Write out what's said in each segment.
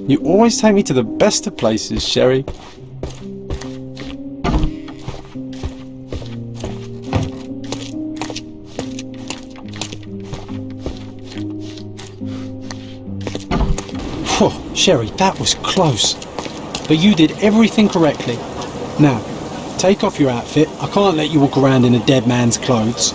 You always take me to the best of places, Sherry. Whew, Sherry, that was close. But you did everything correctly. Now, take off your outfit. I can't let you walk around in a dead man's clothes.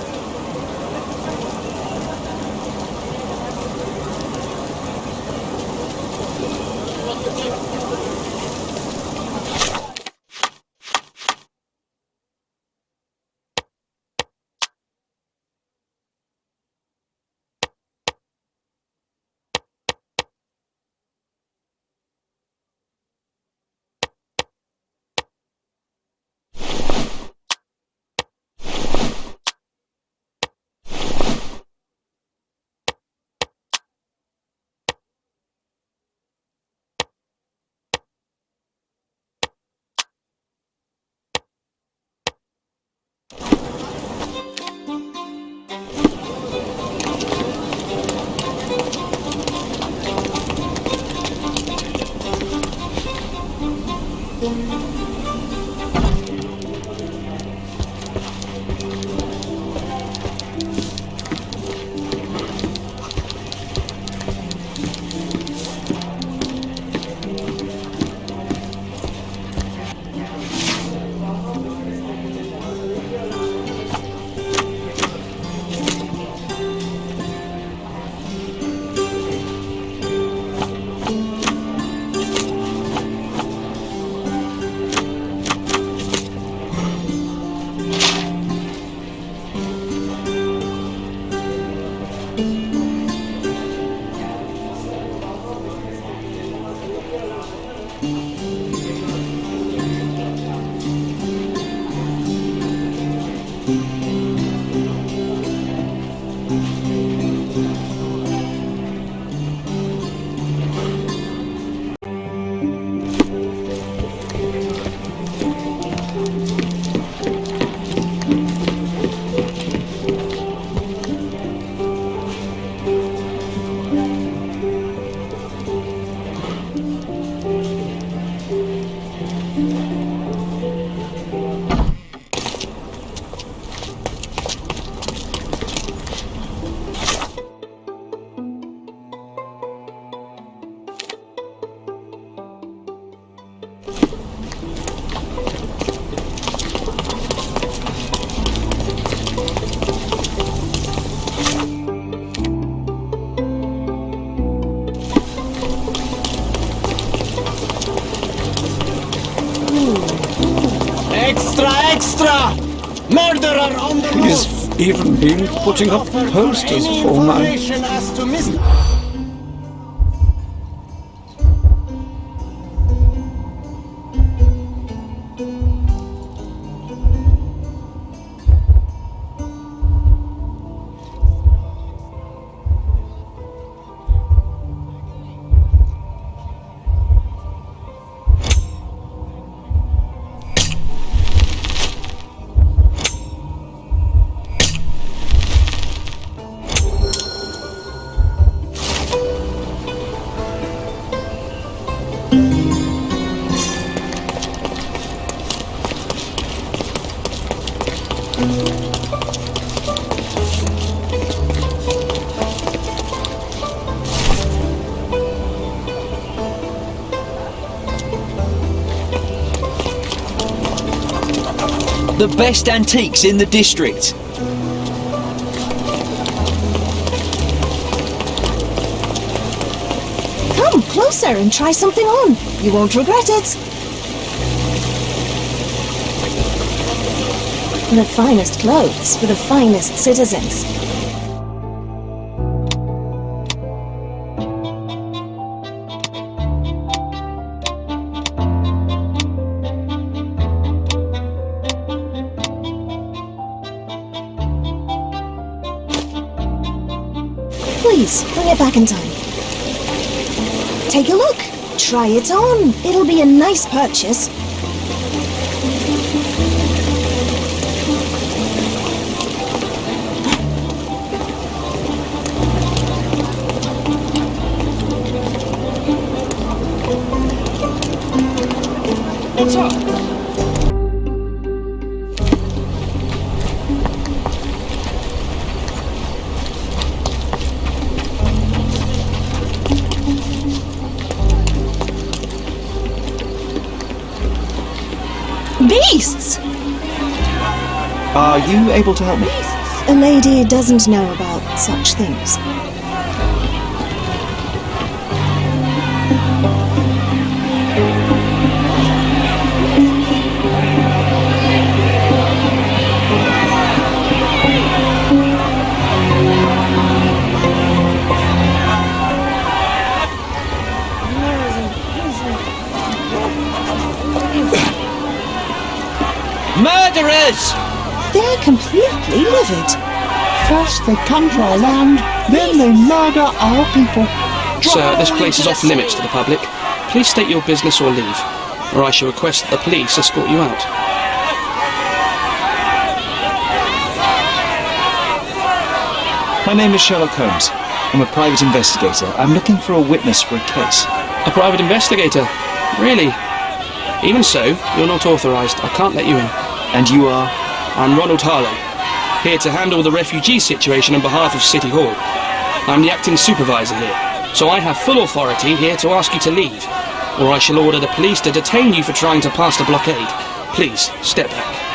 Extra! Murderer on the He's loose! even been putting up posters, poor man. Information as to Miss... The best antiques in the district. Come closer and try something on. You won't regret it. The finest clothes for the finest citizens. Please, bring it back in time. Take a look. Try it on. It'll be a nice purchase. What's up? Beasts! Are you able to help me? A lady doesn't know about such things. Murderers! They're completely livid. First they come to our land, then they murder our people. Sir, this place is off limits to the public. Please state your business or leave, or I shall request that the police escort you out. My name is Sherlock Holmes. I'm a private investigator. I'm looking for a witness for a case. A private investigator? Really? Even so, you're not authorised. I can't let you in. And you are? I'm Ronald Harlow, here to handle the refugee situation on behalf of City Hall. I'm the acting supervisor here, so I have full authority here to ask you to leave, or I shall order the police to detain you for trying to pass the blockade. Please, step back.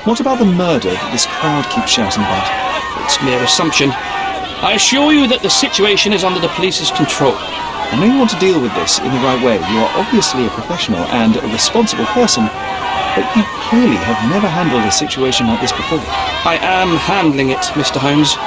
What about the murder that this crowd keeps shouting about? It's mere assumption. I assure you that the situation is under the police's control. I know you want to deal with this in the right way. You are obviously a professional and a responsible person, but you clearly have never handled a situation like this before. I am handling it, Mr. Holmes.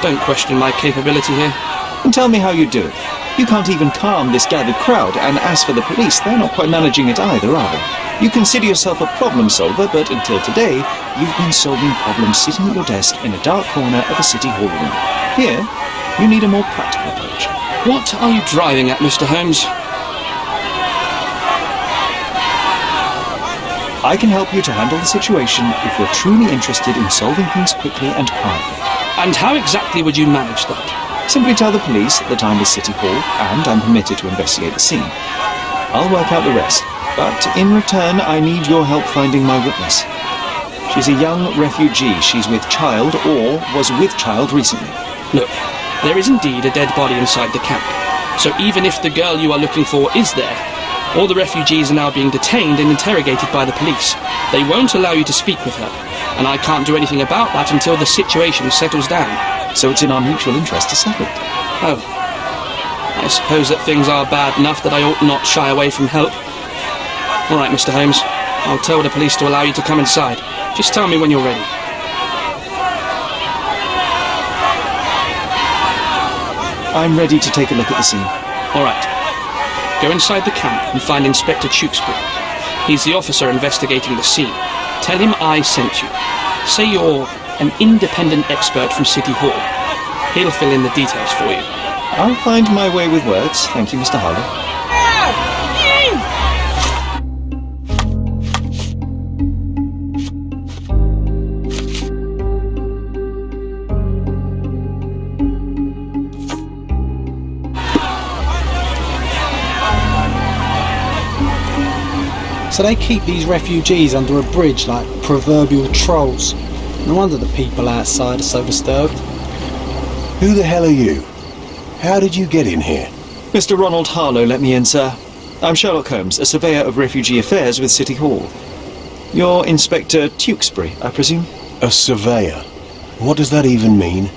Don't question my capability here. And tell me how you do it. You can't even calm this gathered crowd, and as for the police, they're not quite managing it either, are they? You consider yourself a problem solver, but until today, you've been solving problems sitting at your desk in a dark corner of a city hall room. Here, you need a more practical approach. What are you driving at, Mr. Holmes? I can help you to handle the situation if you're truly interested in solving things quickly and quietly. And how exactly would you manage that? Simply tell the police that I'm with City Hall and I'm permitted to investigate the scene. I'll work out the rest, but in return I need your help finding my witness. She's a young refugee. She's with child or was with child recently. Look, there is indeed a dead body inside the camp. So even if the girl you are looking for is there, all the refugees are now being detained and interrogated by the police. They won't allow you to speak with her, and I can't do anything about that until the situation settles down. So it's in our mutual interest to settle it. Oh. I suppose that things are bad enough that I ought not shy away from help. All right, Mr. Holmes. I'll tell the police to allow you to come inside. Just tell me when you're ready. I'm ready to take a look at the scene. All right. Go inside the camp and find Inspector Tewkesbury. He's the officer investigating the scene. Tell him I sent you. Say you're an independent expert from City Hall. He'll fill in the details for you. I'll find my way with words. Thank you, Mr. Harlow. So they keep these refugees under a bridge like proverbial trolls. No wonder the people outside are so disturbed. Who the hell are you? How did you get in here? Mr. Ronald Harlow let me in, sir. I'm Sherlock Holmes, a surveyor of refugee affairs with City Hall. You're Inspector Tewkesbury, I presume? A surveyor? What does that even mean?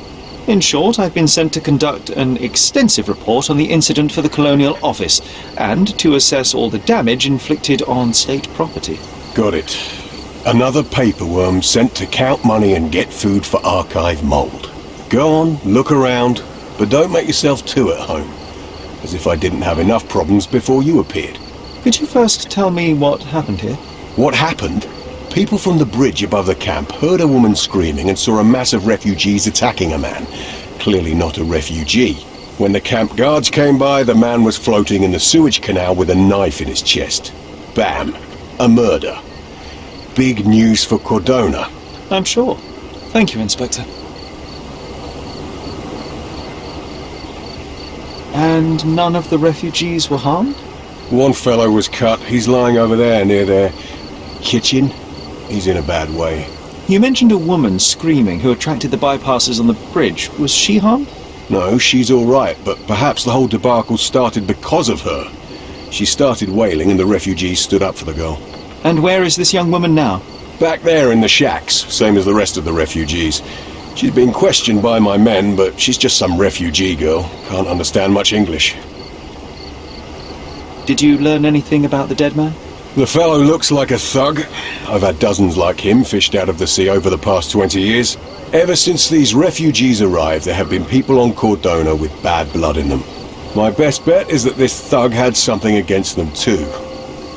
In short, I've been sent to conduct an extensive report on the incident for the Colonial Office, and to assess all the damage inflicted on state property. Got it. Another paperworm sent to count money and get food for archive mould. Go on, look around, but don't make yourself too at home. As if I didn't have enough problems before you appeared. Could you first tell me what happened here? What happened? People from the bridge above the camp heard a woman screaming and saw a mass of refugees attacking a man. Clearly not a refugee. When the camp guards came by, the man was floating in the sewage canal with a knife in his chest. Bam. A murder. Big news for Cordona. I'm sure. Thank you, Inspector. And none of the refugees were harmed? One fellow was cut. He's lying over there near their kitchen. He's in a bad way. You mentioned a woman screaming who attracted the bypassers on the bridge. Was she harmed? No, she's all right, but perhaps the whole debacle started because of her. She started wailing and the refugees stood up for the girl. And where is this young woman now? Back there in the shacks, same as the rest of the refugees. She's been questioned by my men, but she's just some refugee girl. Can't understand much English. Did you learn anything about the dead man? The fellow looks like a thug. I've had dozens like him fished out of the sea over the past 20 years. Ever since these refugees arrived, there have been people on Cordona with bad blood in them. My best bet is that this thug had something against them too.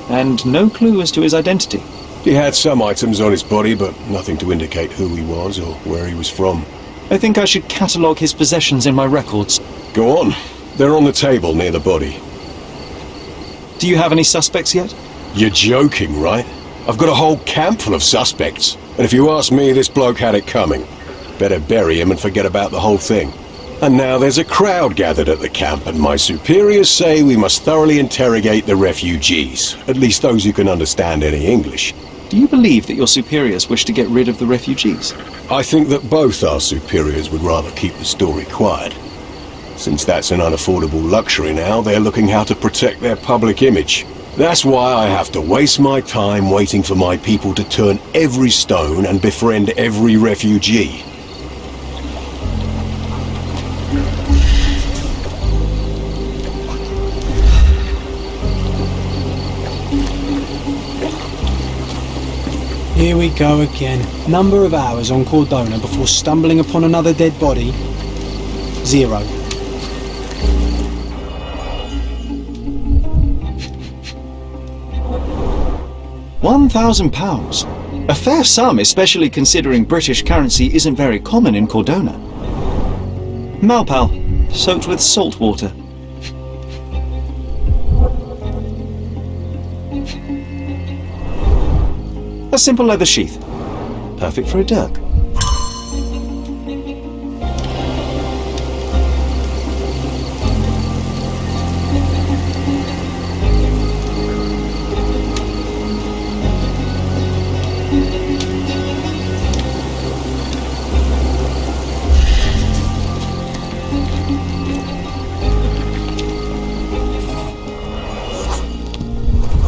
And no clue as to his identity? He had some items on his body, but nothing to indicate who he was or where he was from. I think I should catalogue his possessions in my records. Go on. They're on the table near the body. Do you have any suspects yet? You're joking, right? I've got a whole camp full of suspects. And if you ask me, this bloke had it coming. Better bury him and forget about the whole thing. And now there's a crowd gathered at the camp, and my superiors say we must thoroughly interrogate the refugees. At least those who can understand any English. Do you believe that your superiors wish to get rid of the refugees? I think that both our superiors would rather keep the story quiet. Since that's an unaffordable luxury now, they're looking how to protect their public image. That's why I have to waste my time waiting for my people to turn every stone and befriend every refugee. Here we go again. Number of hours on Cordona before stumbling upon another dead body? 0. £1,000. A fair sum, especially considering British currency isn't very common in Cordona. Malpal, soaked with salt water. A simple leather sheath. Perfect for a dirk.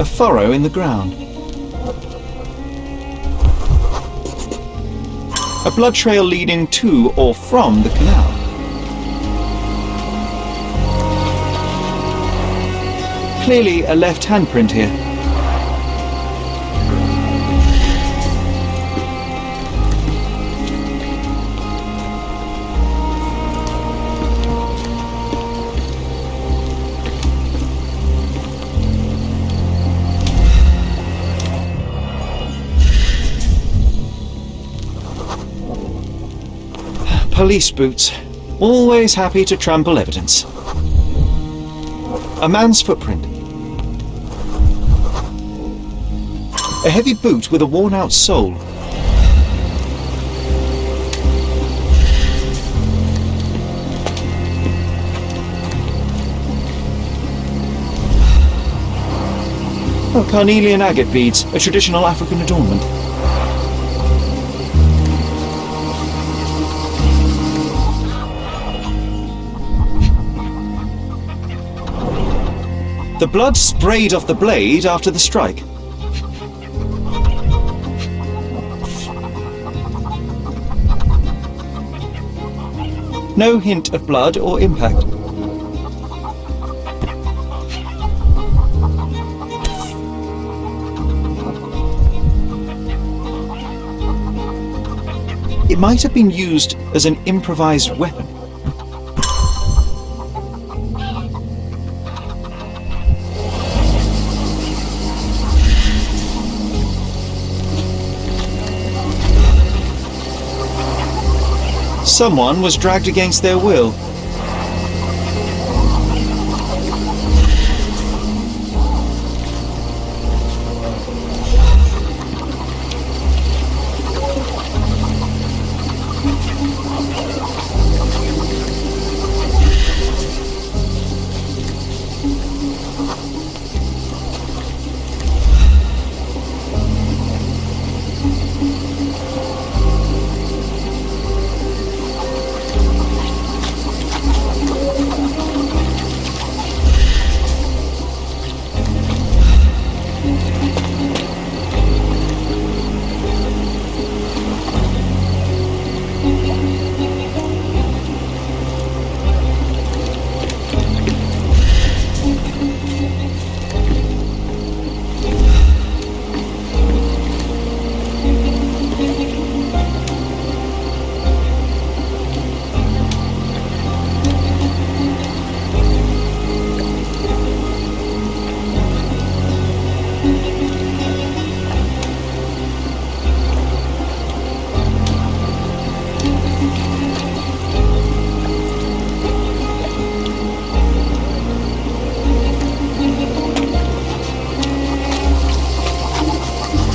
A furrow in the ground. A blood trail leading to or from the canal. Clearly a left handprint here. Police boots. Always happy to trample evidence. A man's footprint. A heavy boot with a worn-out sole. Oh, carnelian agate beads, a traditional African adornment. The blood sprayed off the blade after the strike. No hint of blood or impact. It might have been used as an improvised weapon. Someone was dragged against their will.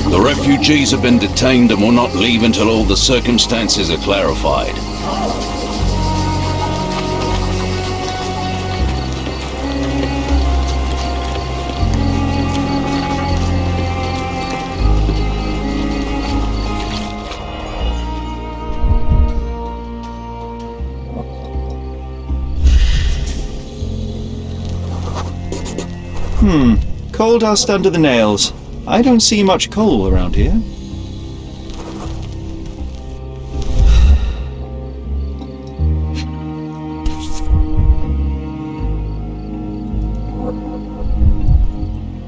The refugees have been detained and will not leave until all the circumstances are clarified. Coal dust under the nails. I don't see much coal around here.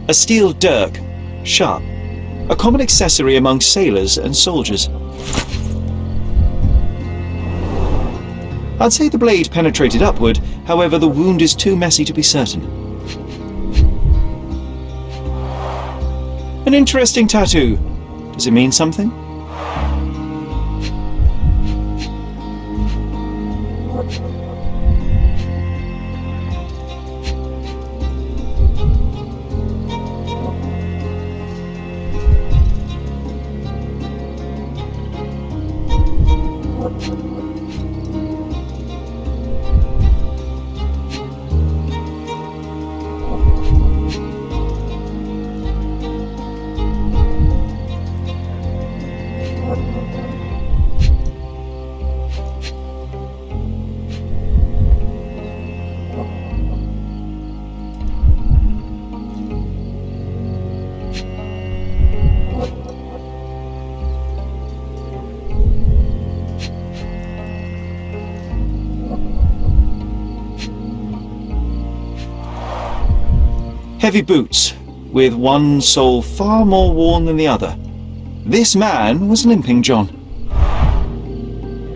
A steel dirk, sharp. A common accessory among sailors and soldiers. I'd say the blade penetrated upward, however the wound is too messy to be certain. An interesting tattoo. Does it mean something? Heavy boots, with one sole far more worn than the other. This man was limping, John.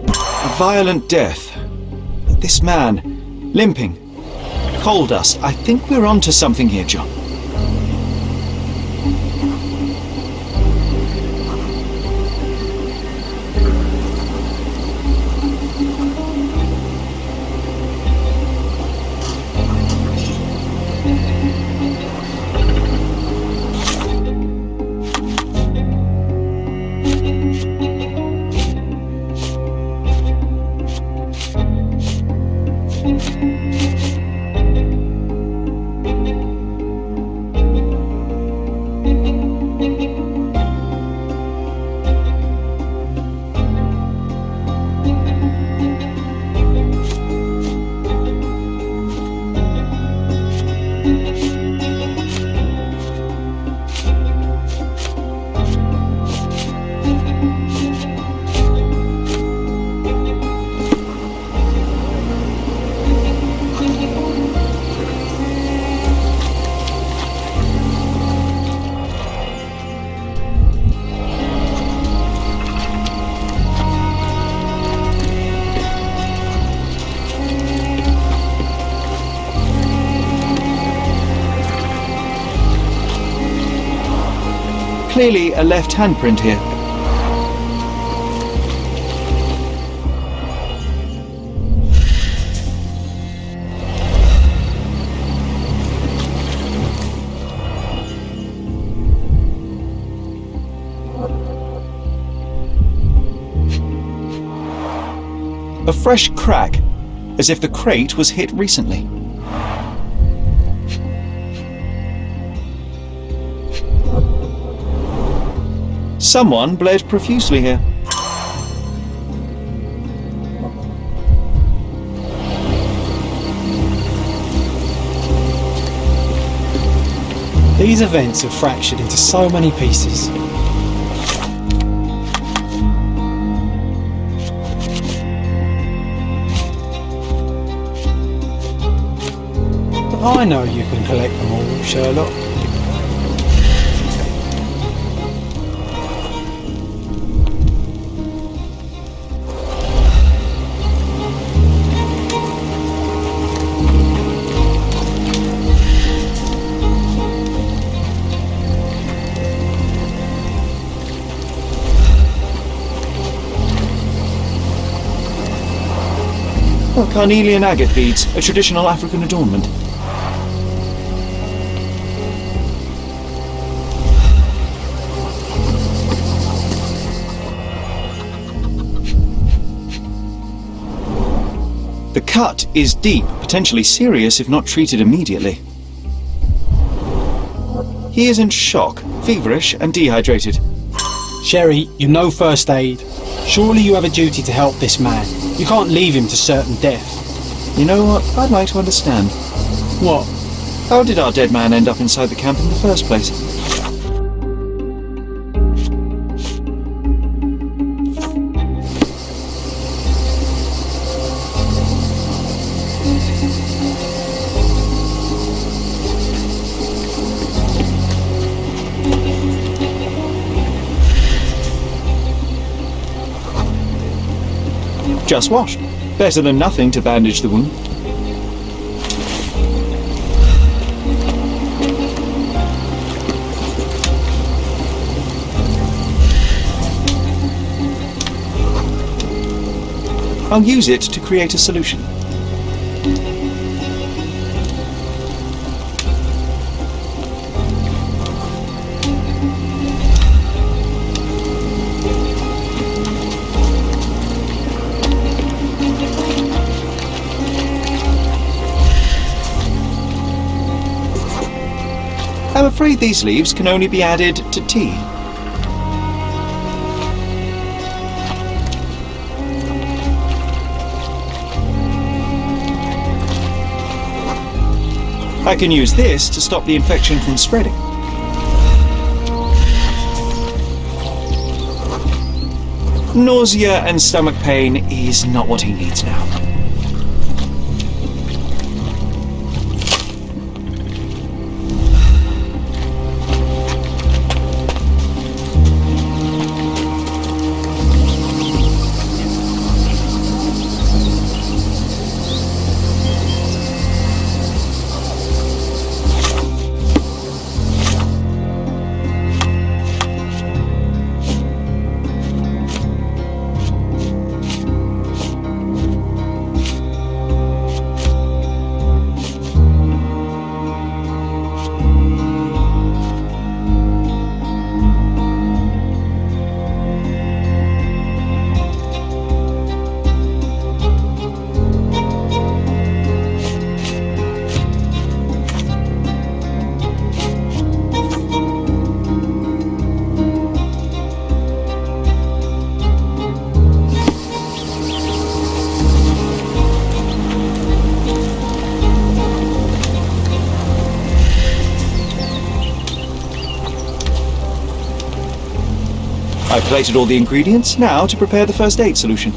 A violent death. But this man, limping. Coal dust. I think we're onto something here, John. clearly a left handprint here. A fresh crack, as if the crate was hit recently. Someone bled profusely here. These events have fractured into so many pieces. But I know you can collect them all, Sherlock. Carnelian agate beads, a traditional African adornment. The cut is deep, potentially serious if not treated immediately. He is in shock, feverish and dehydrated. Sherry, you know first aid. Surely you have a duty to help this man. You can't leave him to certain death. You know what? I'd like to understand. What? How did our dead man end up inside the camp in the first place? Just washed. Better than nothing to bandage the wound. I'll use it to create a solution. I'm afraid these leaves can only be added to tea. I can use this to stop the infection from spreading. Nausea and stomach pain is not what he needs now. I've plated all the ingredients, now to prepare the first aid solution.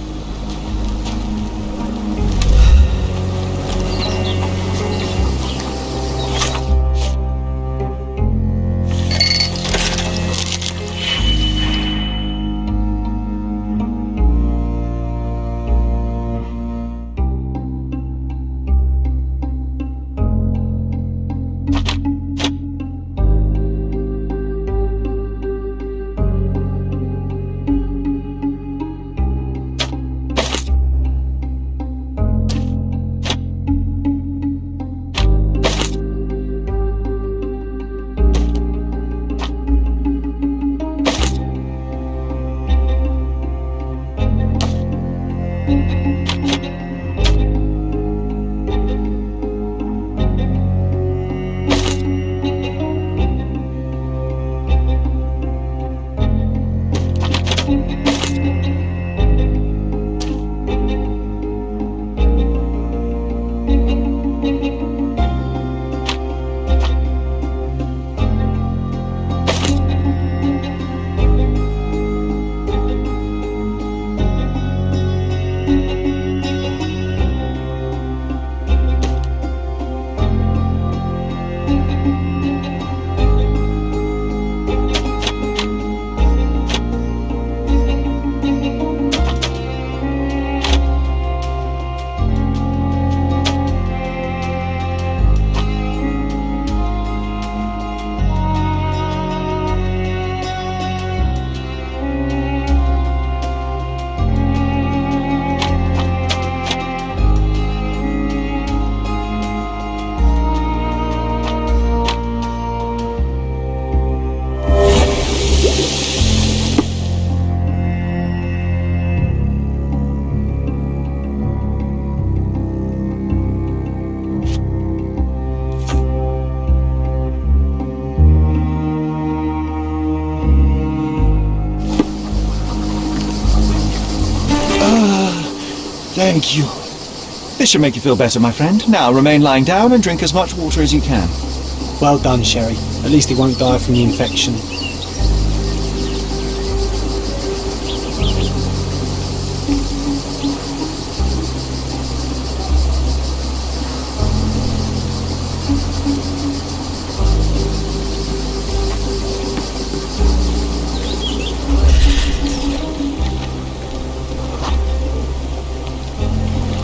Thank you. This should make you feel better, my friend. Now remain lying down and drink as much water as you can. Well done, Sherry. At least he won't die from the infection.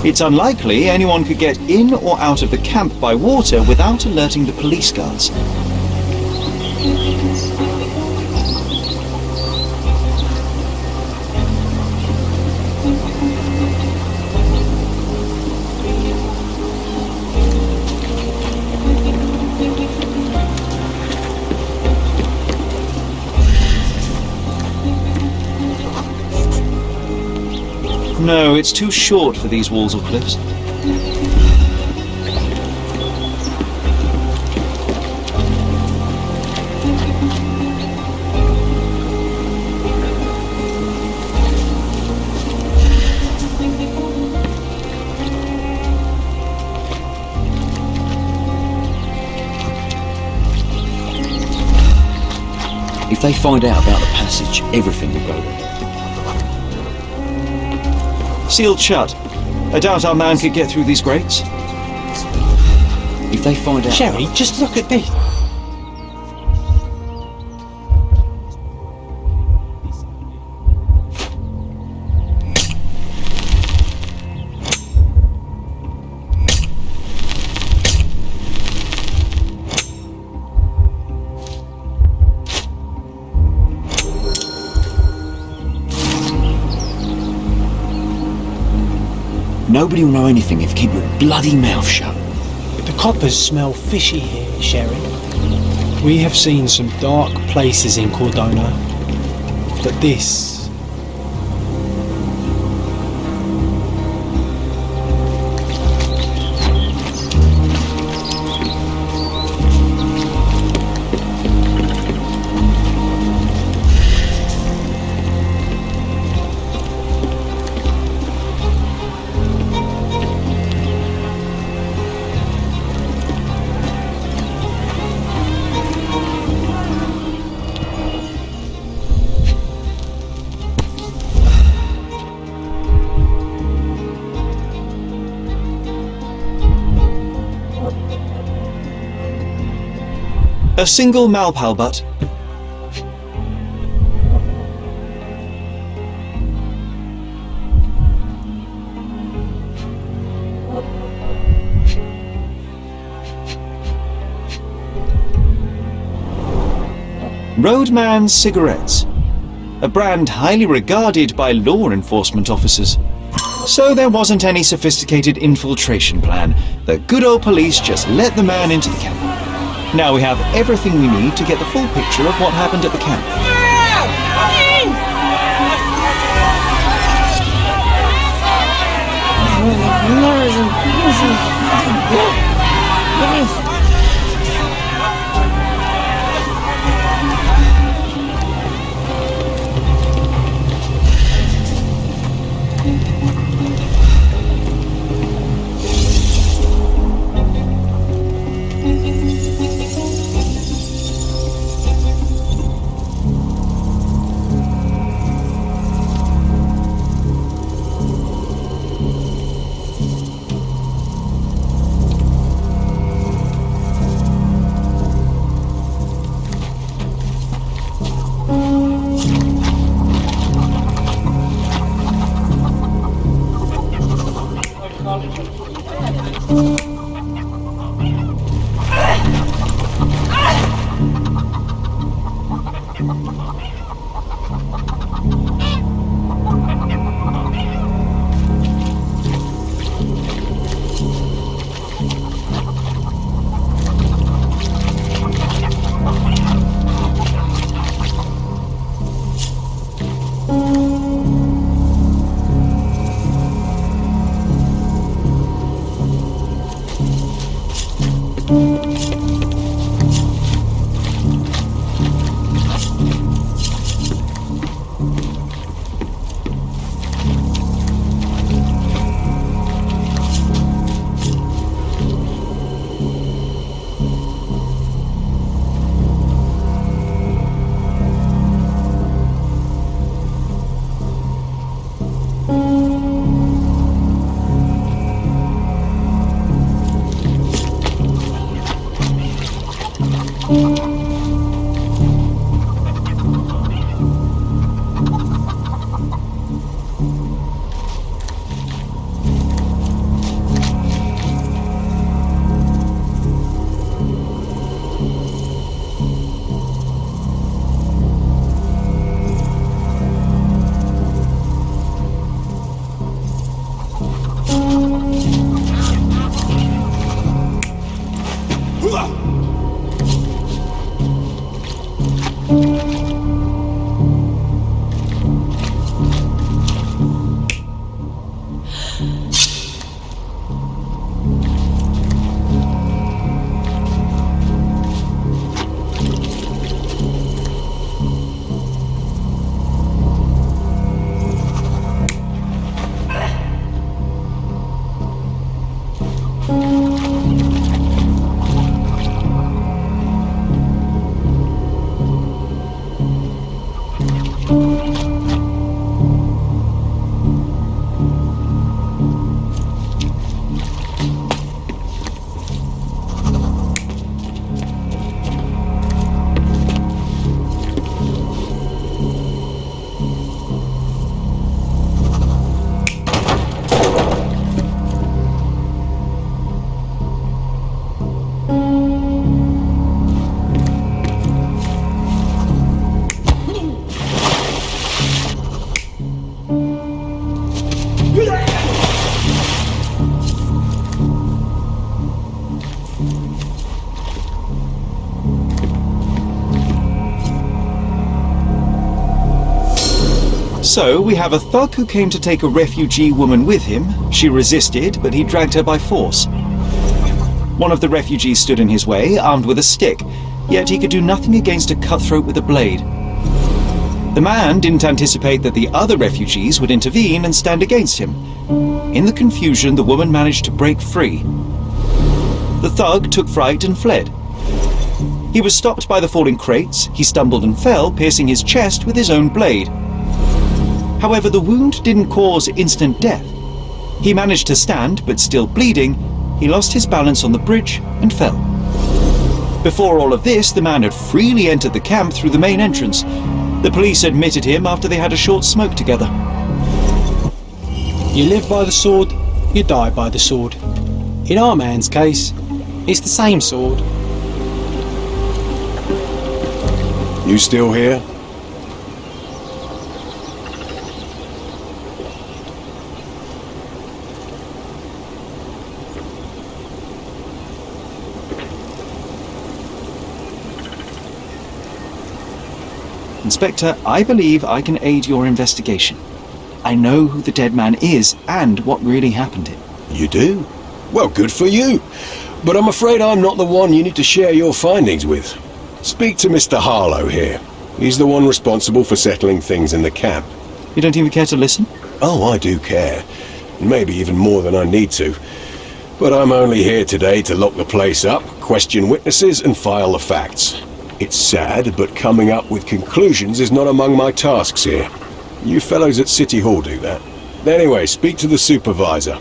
It's unlikely anyone could get in or out of the camp by water without alerting the police guards. No, it's too short for these walls or cliffs. If they find out about the passage, everything will go there. Sealed shut. I doubt our man could get through these grates. If they find out... Sherry, just look at this. Nobody will know anything if you keep your bloody mouth shut. The coppers smell fishy here, Sherry. We have seen some dark places in Cordona, but this... A single Malpal butt. Roadman cigarettes. A brand highly regarded by law enforcement officers. So there wasn't any sophisticated infiltration plan. The good old police just let the man into the camp. Now we have everything we need to get the full picture of what happened at the camp. So, we have a thug who came to take a refugee woman with him. She resisted, but he dragged her by force. One of the refugees stood in his way, armed with a stick, yet he could do nothing against a cutthroat with a blade. The man didn't anticipate that the other refugees would intervene and stand against him. In the confusion, the woman managed to break free. The thug took fright and fled. He was stopped by the falling crates. He stumbled and fell, piercing his chest with his own blade. However, the wound didn't cause instant death. He managed to stand, but still bleeding, he lost his balance on the bridge and fell. Before all of this, the man had freely entered the camp through the main entrance. The police admitted him after they had a short smoke together. You live by the sword, you die by the sword. In our man's case, it's the same sword. You still here? Inspector, I believe I can aid your investigation. I know who the dead man is and what really happened here. You do? Well, good for you. But I'm afraid I'm not the one you need to share your findings with. Speak to Mr. Harlow here. He's the one responsible for settling things in the camp. You don't even care to listen? Oh, I do care. Maybe even more than I need to. But I'm only here today to lock the place up, question witnesses and file the facts. It's sad, but coming up with conclusions is not among my tasks here. You fellows at City Hall do that. Anyway, speak to the supervisor.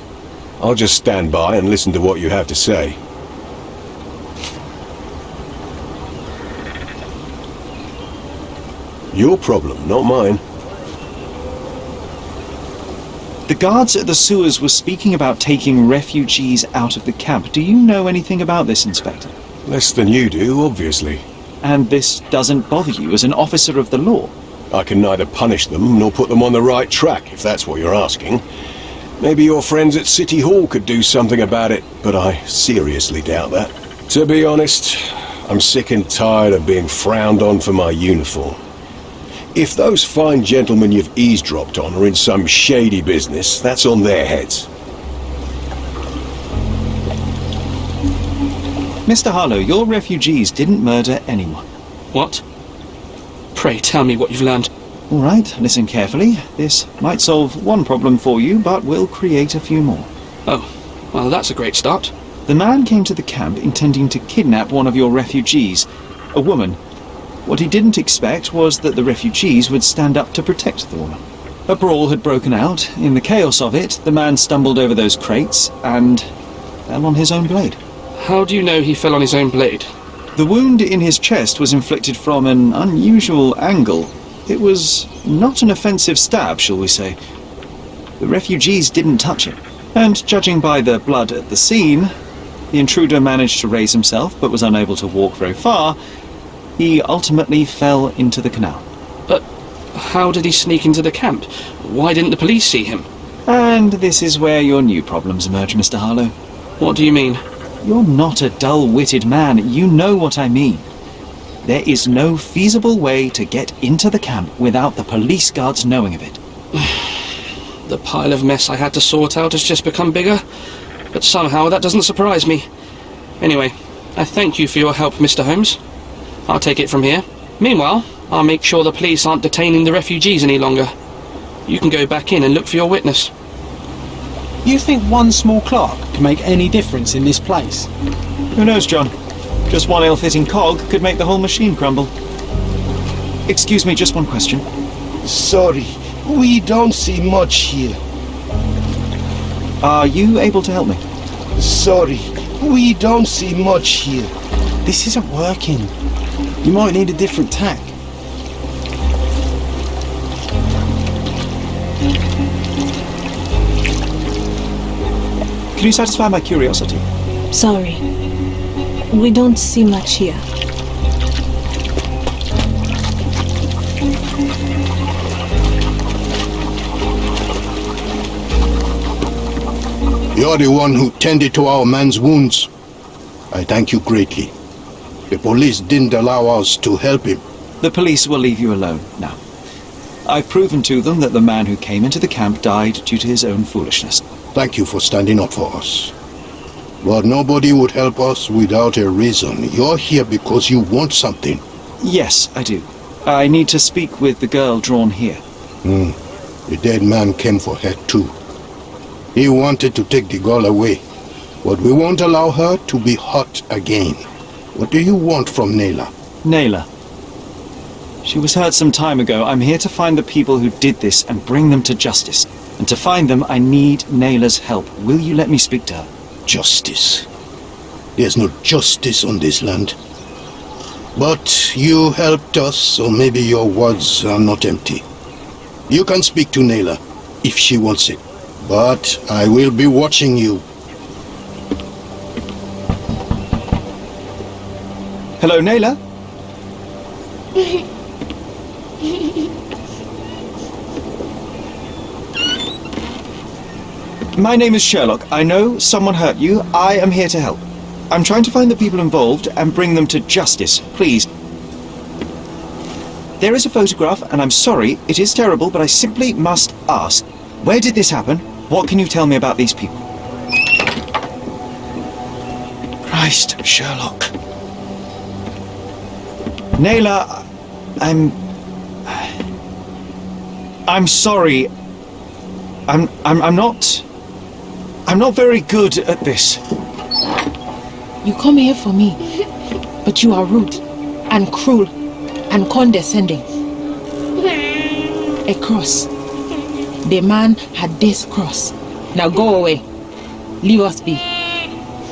I'll just stand by and listen to what you have to say. Your problem, not mine. The guards at the sewers were speaking about taking refugees out of the camp. Do you know anything about this, Inspector? Less than you do, obviously. And this doesn't bother you as an officer of the law? I can neither punish them nor put them on the right track, if that's what you're asking. Maybe your friends at City Hall could do something about it, but I seriously doubt that. To be honest, I'm sick and tired of being frowned on for my uniform. If those fine gentlemen you've eavesdropped on are in some shady business, that's on their heads. Mr. Harlow, your refugees didn't murder anyone. What? Pray tell me what you've learned. All right, listen carefully. This might solve one problem for you, but will create a few more. Oh, well, that's a great start. The man came to the camp intending to kidnap one of your refugees, a woman. What he didn't expect was that the refugees would stand up to protect the woman. A brawl had broken out. In the chaos of it, the man stumbled over those crates and fell on his own blade. How do you know he fell on his own blade? The wound in his chest was inflicted from an unusual angle. It was not an offensive stab, shall we say. The refugees didn't touch him. And judging by the blood at the scene, the intruder managed to raise himself but was unable to walk very far. He ultimately fell into the canal. But how did he sneak into the camp? Why didn't the police see him? And this is where your new problems emerge, Mr. Harlow. What do you mean? You're not a dull-witted man. You know what I mean. There is no feasible way to get into the camp without the police guards knowing of it. The pile of mess I had to sort out has just become bigger, but somehow that doesn't surprise me. Anyway, I thank you for your help, Mr. Holmes. I'll take it from here. Meanwhile, I'll make sure the police aren't detaining the refugees any longer. You can go back in and look for your witness. You think one small clerk can make any difference in this place? Who knows, John? Just one ill-fitting cog could make the whole machine crumble. Excuse me, just one question. Sorry, we don't see much here. Are you able to help me? Sorry, we don't see much here. This isn't working. You might need a different tack. Can you satisfy my curiosity? Sorry. We don't see much here. You're the one who tended to our man's wounds. I thank you greatly. The police didn't allow us to help him. The police will leave you alone now. I've proven to them that the man who came into the camp died due to his own foolishness. Thank you for standing up for us. But nobody would help us without a reason. You're here because you want something. Yes, I do. I need to speak with the girl drawn here. The dead man came for her too. He wanted to take the girl away, but we won't allow her to be hurt again. What do you want from Nayla? Nayla. She was hurt some time ago. I'm here to find the people who did this and bring them to justice. And to find them, I need Nayla's help. Will you let me speak to her? Justice. There's no justice on this land. But you helped us, so maybe your words are not empty. You can speak to Nayla if she wants it. But I will be watching you. Hello, Nayla? My name is Sherlock. I know someone hurt you. I am here to help. I'm trying to find the people involved and bring them to justice. Please. There is a photograph, and I'm sorry, it is terrible, but I simply must ask. Where did this happen? What can you tell me about these people? Christ, Sherlock. Nayla, I'm sorry. I'm not very good at this. You come here for me, but you are rude and cruel and condescending. A cross. The man had this cross. Now go away. Leave us be.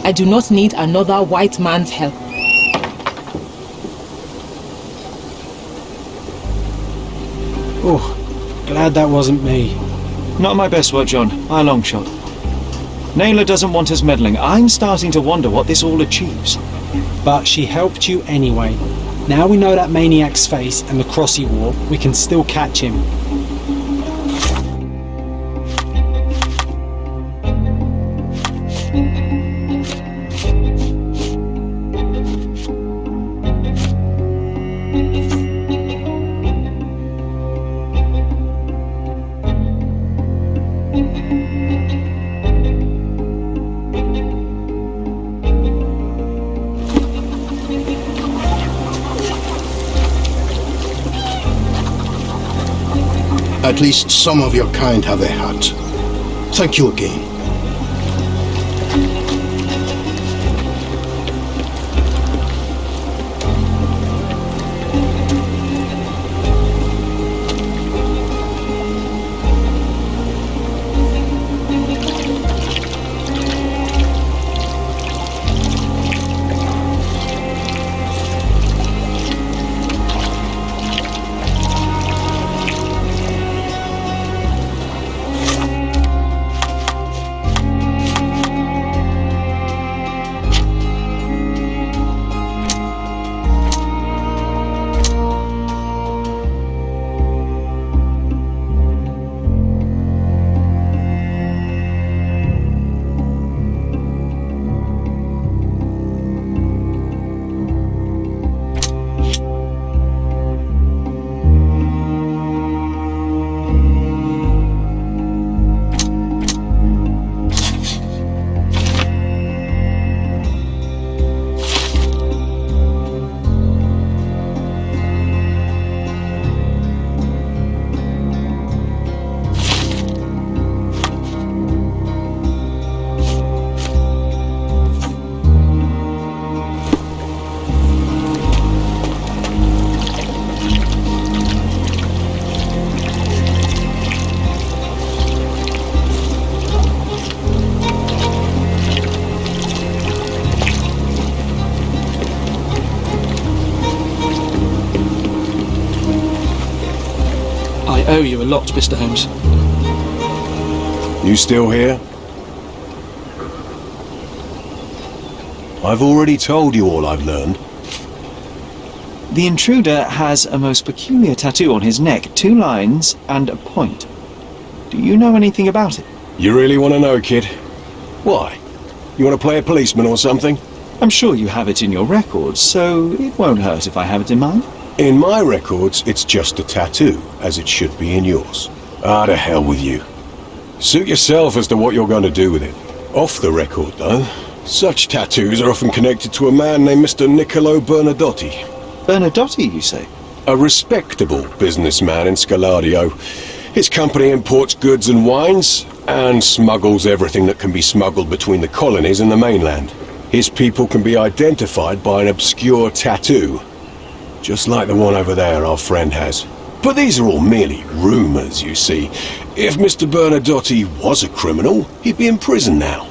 I do not need another white man's help. Oh, glad that wasn't me. Not my best work, John, by a long shot. Nayla doesn't want us meddling. I'm starting to wonder what this all achieves. But she helped you anyway. Now we know that maniac's face and the cross he wore, we can still catch him. At least some of your kind have a heart. Thank you again. I owe you a lot, Mr. Holmes. You still here? I've already told you all I've learned. The intruder has a most peculiar tattoo on his neck, 2 lines and a point. Do you know anything about it? You really want to know, kid? Why? You want to play a policeman or something? I'm sure you have it in your records, so it won't hurt if I have it in mine. In my records, it's just a tattoo, as it should be in yours. Ah, to hell with you. Suit yourself as to what you're going to do with it. Off the record, though, such tattoos are often connected to a man named Mr. Niccolo Bernadotti. Bernadotti, you say? A respectable businessman in Scaladio. His company imports goods and wines, and smuggles everything that can be smuggled between the colonies and the mainland. His people can be identified by an obscure tattoo, just like the one over there our friend has. But these are all merely rumours, you see. If Mr. Bernadotti was a criminal, he'd be in prison now.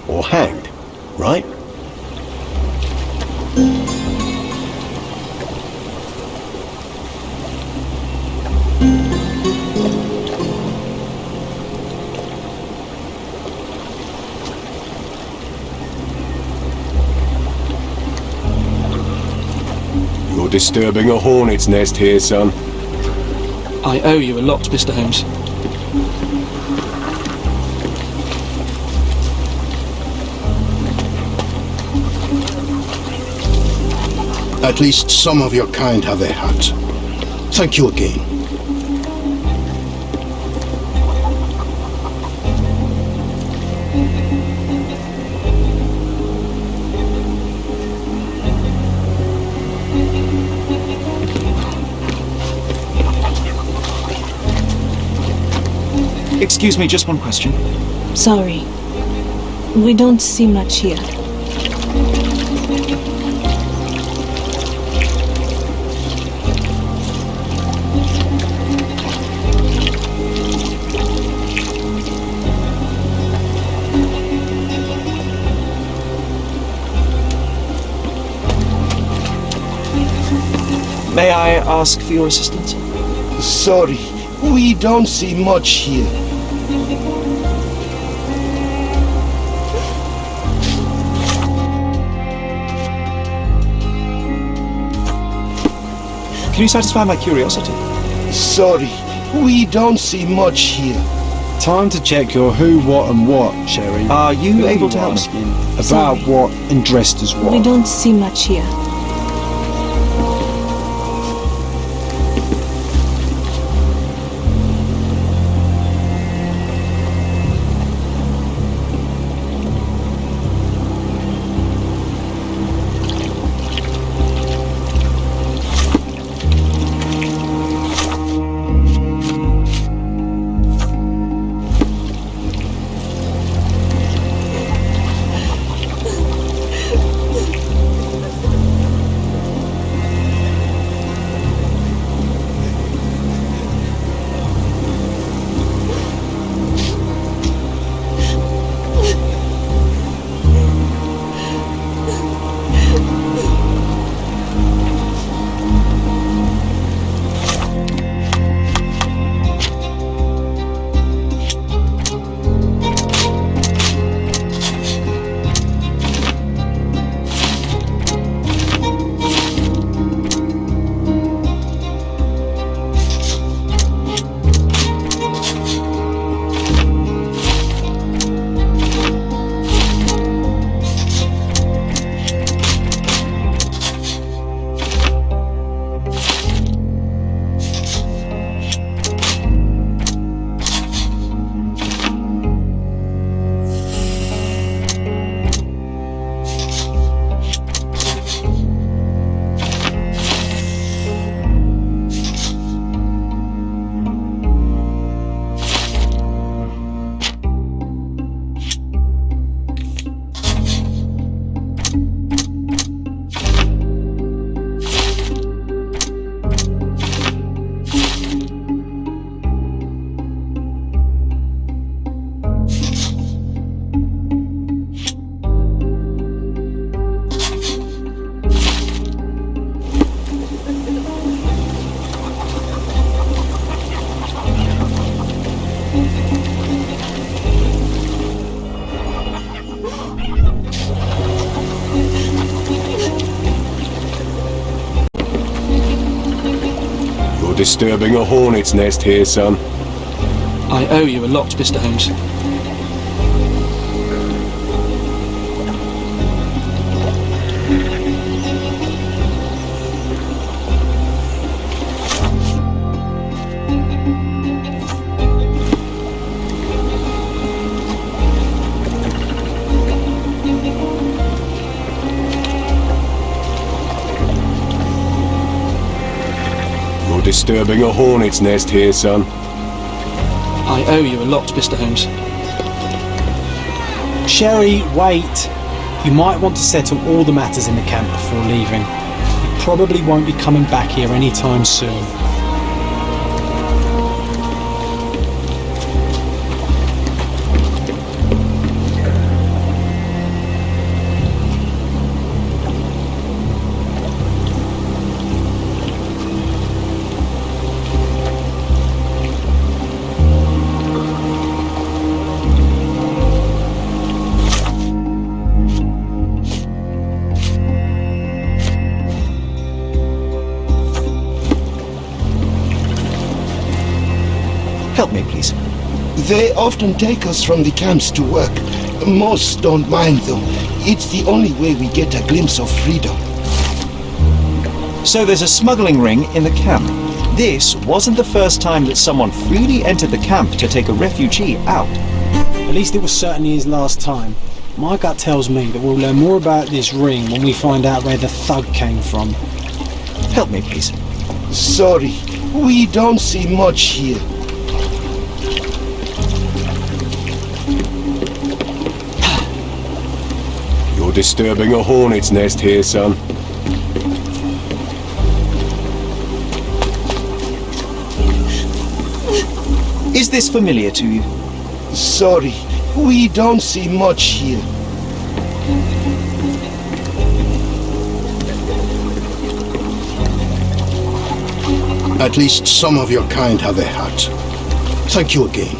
Or hanged, right? You're disturbing a hornet's nest here, son. I owe you a lot, Mr. Holmes. At least some of your kind have a heart. Thank you again. Excuse me, just one question. Sorry. We don't see much here. May I ask for your assistance? Sorry, we don't see much here. Can you satisfy my curiosity? Sorry, we don't see much here. Time to check your who, what and what, Sherry. Are you able to help me? Asking about Sorry. what and dressed as what. We don't see much here. disturbing a hornet's nest here, son. I owe you a lot, Mr. Holmes. You're disturbing a hornet's nest here, son. I owe you a lot, Mr. Holmes. Sherry, wait. You might want to settle all the matters in the camp before leaving. You probably won't be coming back here anytime soon. Help me, please. They often take us from the camps to work. Most don't mind, though. It's the only way we get a glimpse of freedom. So there's a smuggling ring in the camp. This wasn't the first time that someone freely entered the camp to take a refugee out. At least it was certainly his last time. My gut tells me that we'll learn more about this ring when we find out where the thug came from. Help me, please. Sorry, we don't see much here. You're disturbing a hornet's nest here, son. Is this familiar to you? Sorry, we don't see much here. At least some of your kind have a heart. Thank you again.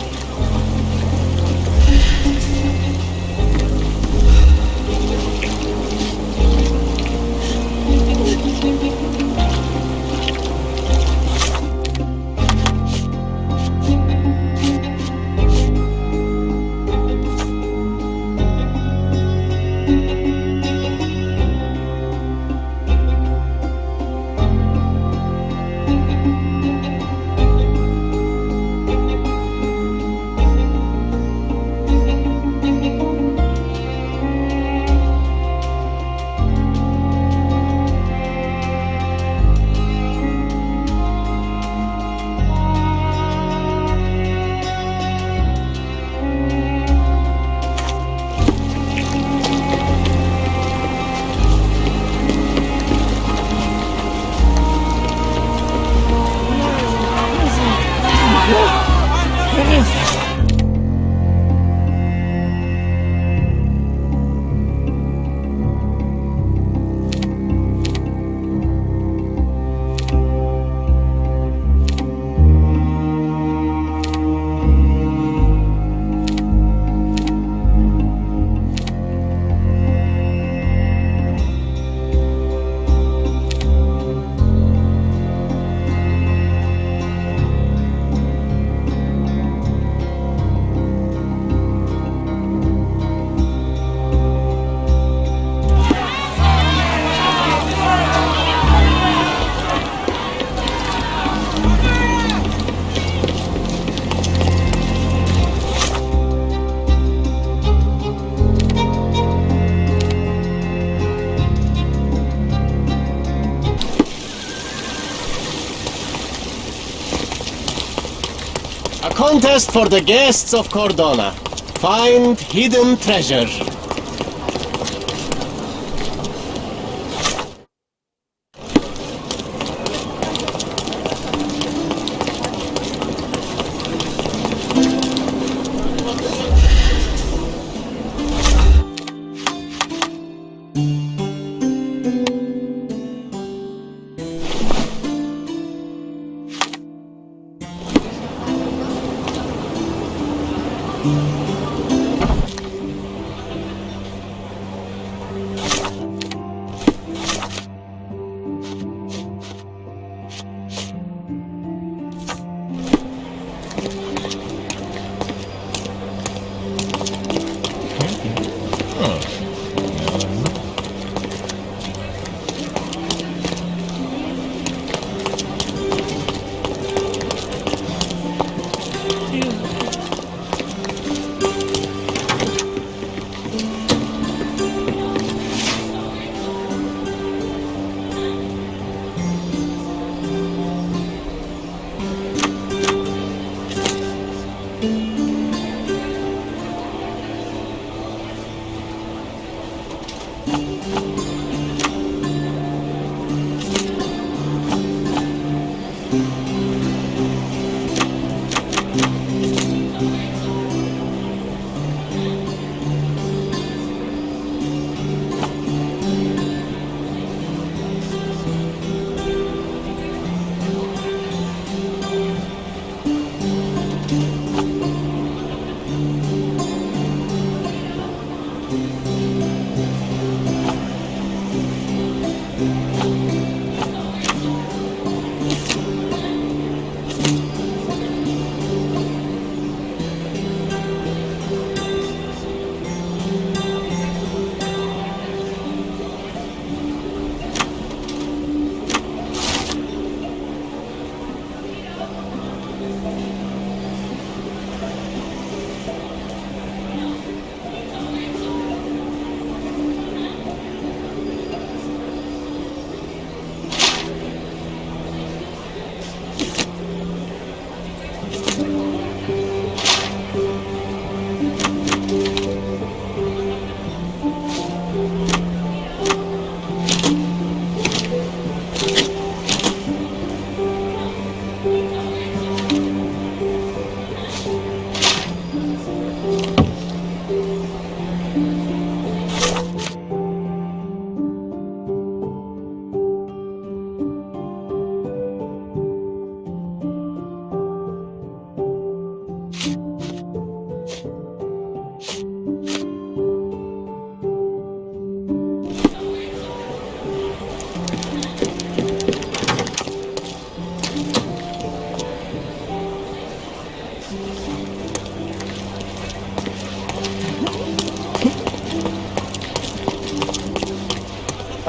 Contest for the guests of Cordona. Find hidden treasure.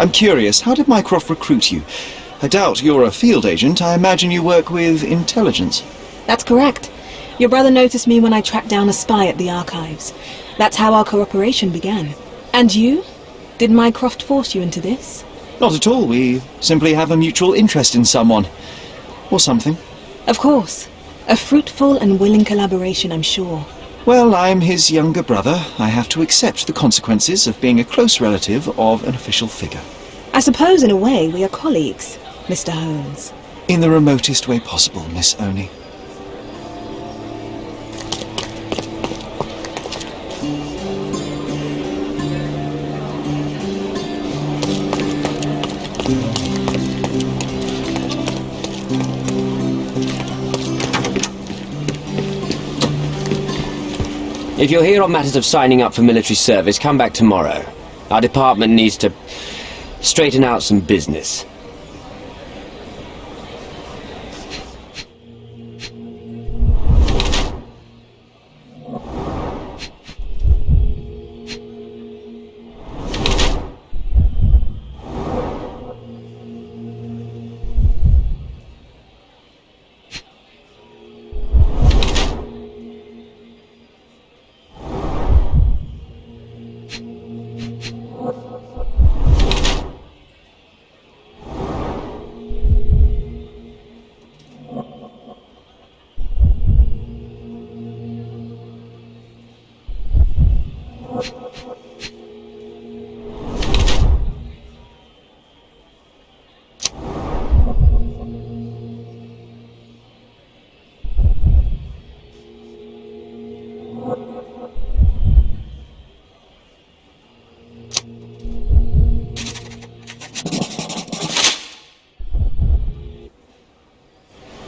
I'm curious, how did Mycroft recruit you? I doubt you're a field agent. I imagine you work with intelligence. That's correct. Your brother noticed me when I tracked down a spy at the archives. That's how our cooperation began. And you? Did Mycroft force you into this? Not at all. We simply have a mutual interest in someone. Or something. Of course. A fruitful and willing collaboration, I'm sure. Well, I'm his younger brother. I have to accept the consequences of being a close relative of an official figure. I suppose in a way we are colleagues, Mr. Holmes. In the remotest way possible, Miss Oni. If you're here on matters of signing up for military service, come back tomorrow. Our department needs to straighten out some business.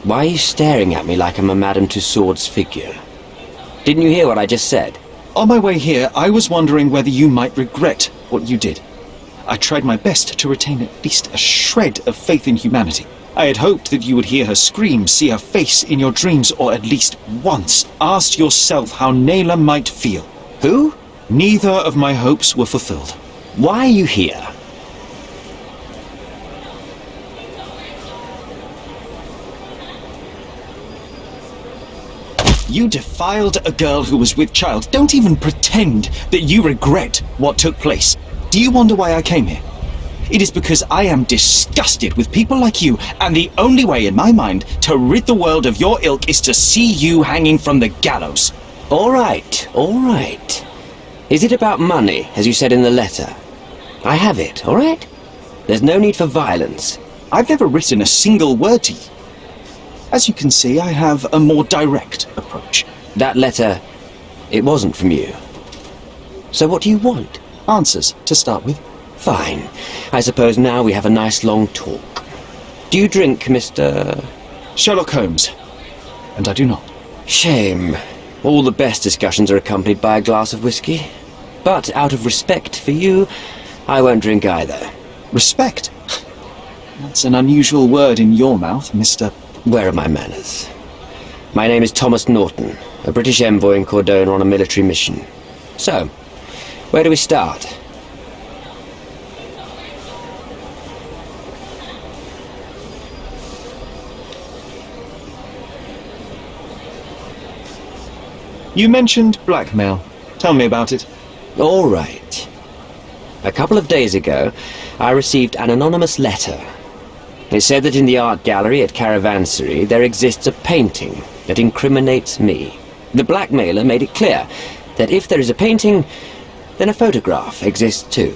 Why are you staring at me like I'm a Madame Tussauds figure? Didn't you hear what I just said? On my way here, I was wondering whether you might regret what you did. I tried my best to retain at least a shred of faith in humanity. I had hoped that you would hear her scream, see her face in your dreams, or at least once ask yourself how Naylor might feel. Who? Neither of my hopes were fulfilled. Why are you here? You defiled a girl who was with child. Don't even pretend that you regret what took place. Do you wonder why I came here? It is because I am disgusted with people like you, and the only way in my mind to rid the world of your ilk is to see you hanging from the gallows. All right, all right. Is it about money, as you said in the letter? I have it, all right? There's no need for violence. I've never written a single word to you. As you can see, I have a more direct approach. That letter, it wasn't from you. So what do you want? Answers, to start with. Fine. I suppose now we have a nice long talk. Do you drink, Mr. Sherlock Holmes? And I do not. Shame. All the best discussions are accompanied by a glass of whiskey. But out of respect for you, I won't drink either. Respect? That's an unusual word in your mouth, Mr. Where are my manners? My name is Thomas Norton, a British envoy in Cordona on a military mission. So, where do we start? You mentioned blackmail. Tell me about it. All right. A couple of days ago, I received an anonymous letter. It said that in the art gallery at Caravansary there exists a painting that incriminates me. The blackmailer made it clear that if there is a painting, then a photograph exists too.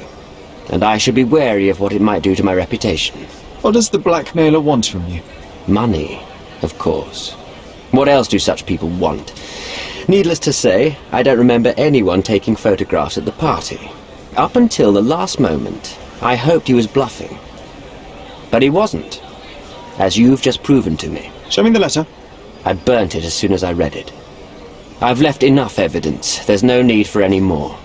And I should be wary of what it might do to my reputation. What does the blackmailer want from you? Money, of course. What else do such people want? Needless to say, I don't remember anyone taking photographs at the party. Up until the last moment, I hoped he was bluffing. But he wasn't, as you've just proven to me. Show me the letter. I burnt it as soon as I read it. I've left enough evidence. There's no need for any more.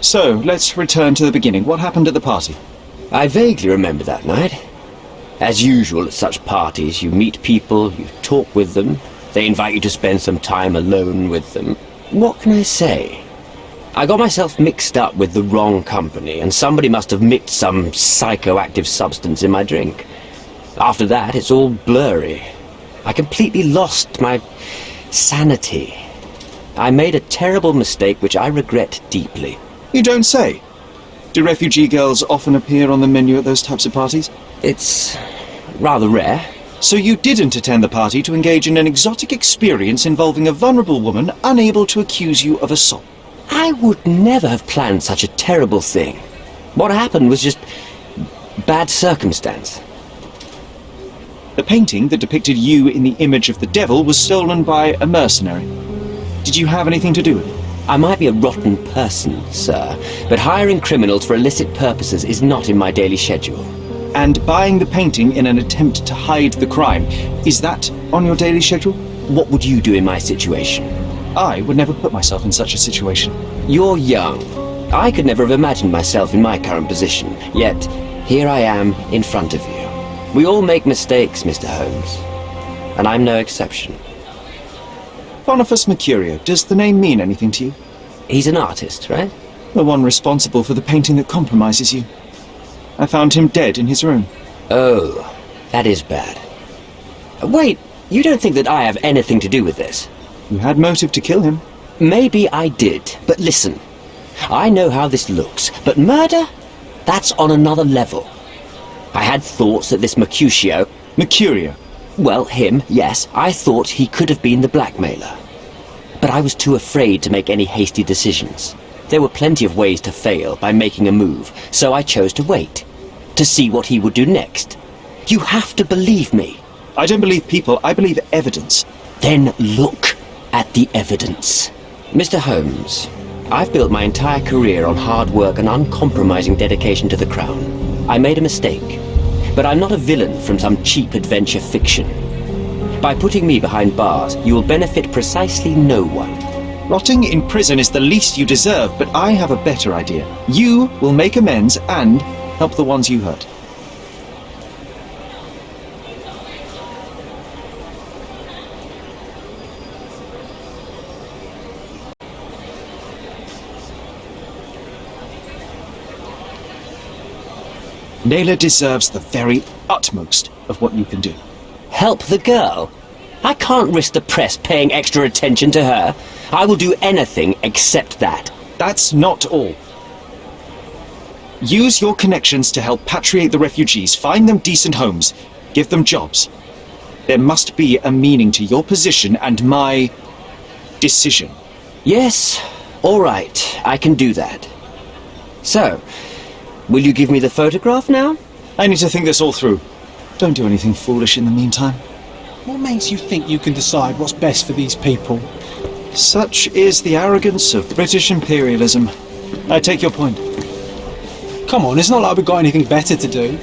So, let's return to the beginning. What happened at the party? I vaguely remember that night. As usual at such parties, you meet people, you talk with them, they invite you to spend some time alone with them. What can I say? I got myself mixed up with the wrong company, and somebody must have mixed some psychoactive substance in my drink. After that, it's all blurry. I completely lost my sanity. I made a terrible mistake which I regret deeply. You don't say. Do refugee girls often appear on the menu at those types of parties? It's rather rare. So you didn't attend the party to engage in an exotic experience involving a vulnerable woman unable to accuse you of assault? I would never have planned such a terrible thing. What happened was just bad circumstance. The painting that depicted you in the image of the devil was stolen by a mercenary. Did you have anything to do with it? I might be a rotten person, sir, but hiring criminals for illicit purposes is not in my daily schedule. And buying the painting in an attempt to hide the crime, is that on your daily schedule? What would you do in my situation? I would never put myself in such a situation. You're young. I could never have imagined myself in my current position, yet here I am in front of you. We all make mistakes, Mr. Holmes, and I'm no exception. Boniface Mercurio, does the name mean anything to you? He's an artist, right? The one responsible for the painting that compromises you. I found him dead in his room. Oh, that is bad. Wait, you don't think that I have anything to do with this? You had motive to kill him. Maybe I did, but listen. I know how this looks, but murder? That's on another level. I had thoughts that this Mercutio... Mercurio? Well, him, yes. I thought he could have been the blackmailer. But I was too afraid to make any hasty decisions. There were plenty of ways to fail by making a move, so I chose to wait. To see what he would do next. You have to believe me. I don't believe people, I believe evidence. Then look at the evidence. Mr. Holmes, I've built my entire career on hard work and uncompromising dedication to the Crown. I made a mistake, but I'm not a villain from some cheap adventure fiction. By putting me behind bars, you will benefit precisely no one. Rotting in prison is the least you deserve, but I have a better idea. You will make amends and help the ones you hurt. Naylor deserves the very utmost of what you can do. Help the girl? I can't risk the press paying extra attention to her. I will do anything except that. That's not all. Use your connections to help patriate the refugees, find them decent homes, give them jobs. There must be a meaning to your position and my decision. Yes, all right, I can do that. So, will you give me the photograph now? I need to think this all through. Don't do anything foolish in the meantime. What makes you think you can decide what's best for these people? Such is the arrogance of British imperialism. I take your point. Come on, it's not like we've got anything better to do.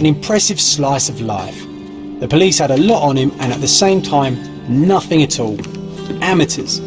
an impressive slice of life. The police had a lot on him and at the same time, nothing at all. Amateurs.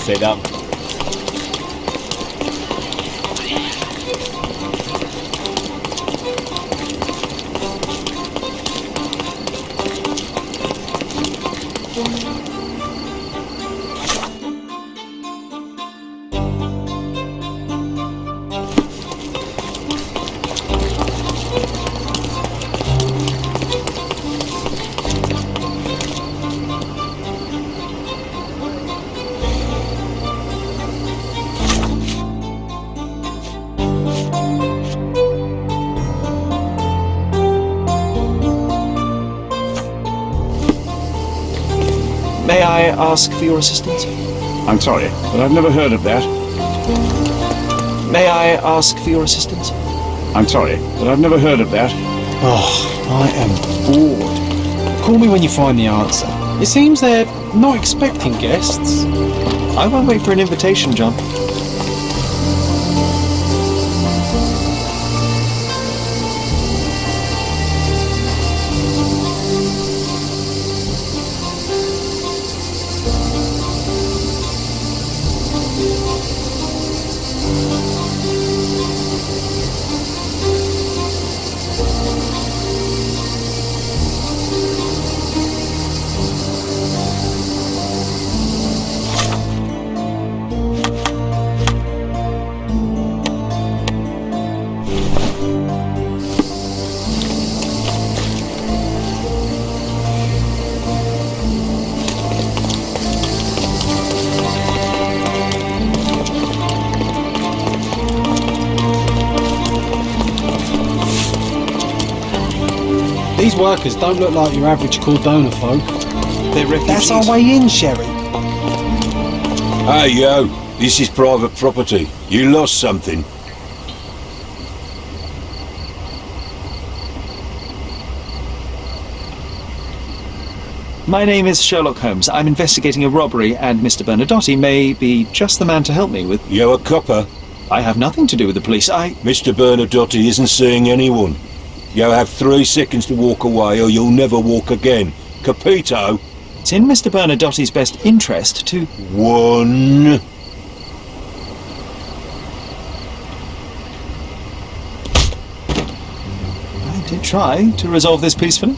Sit down. May I ask for your assistance? I'm sorry, but I've never heard of that. May I ask for your assistance? I'm sorry, but I've never heard of that. Oh, I am bored. Call me when you find the answer. It seems they're not expecting guests. I won't wait for an invitation, John. These workers don't look like your average Cordona folk. They're refugees. That's our way in, Sherry. Hey, yo, this is private property. You lost something. My name is Sherlock Holmes. I'm investigating a robbery, and Mr. Bernadotte may be just the man to help me with... You're a copper. I have nothing to do with the police. Mr. Bernadotte isn't seeing anyone. You have 3 seconds to walk away, or you'll never walk again. Capito? It's in Mr. Bernadotte's best interest to... 1... I did try to resolve this peacefully.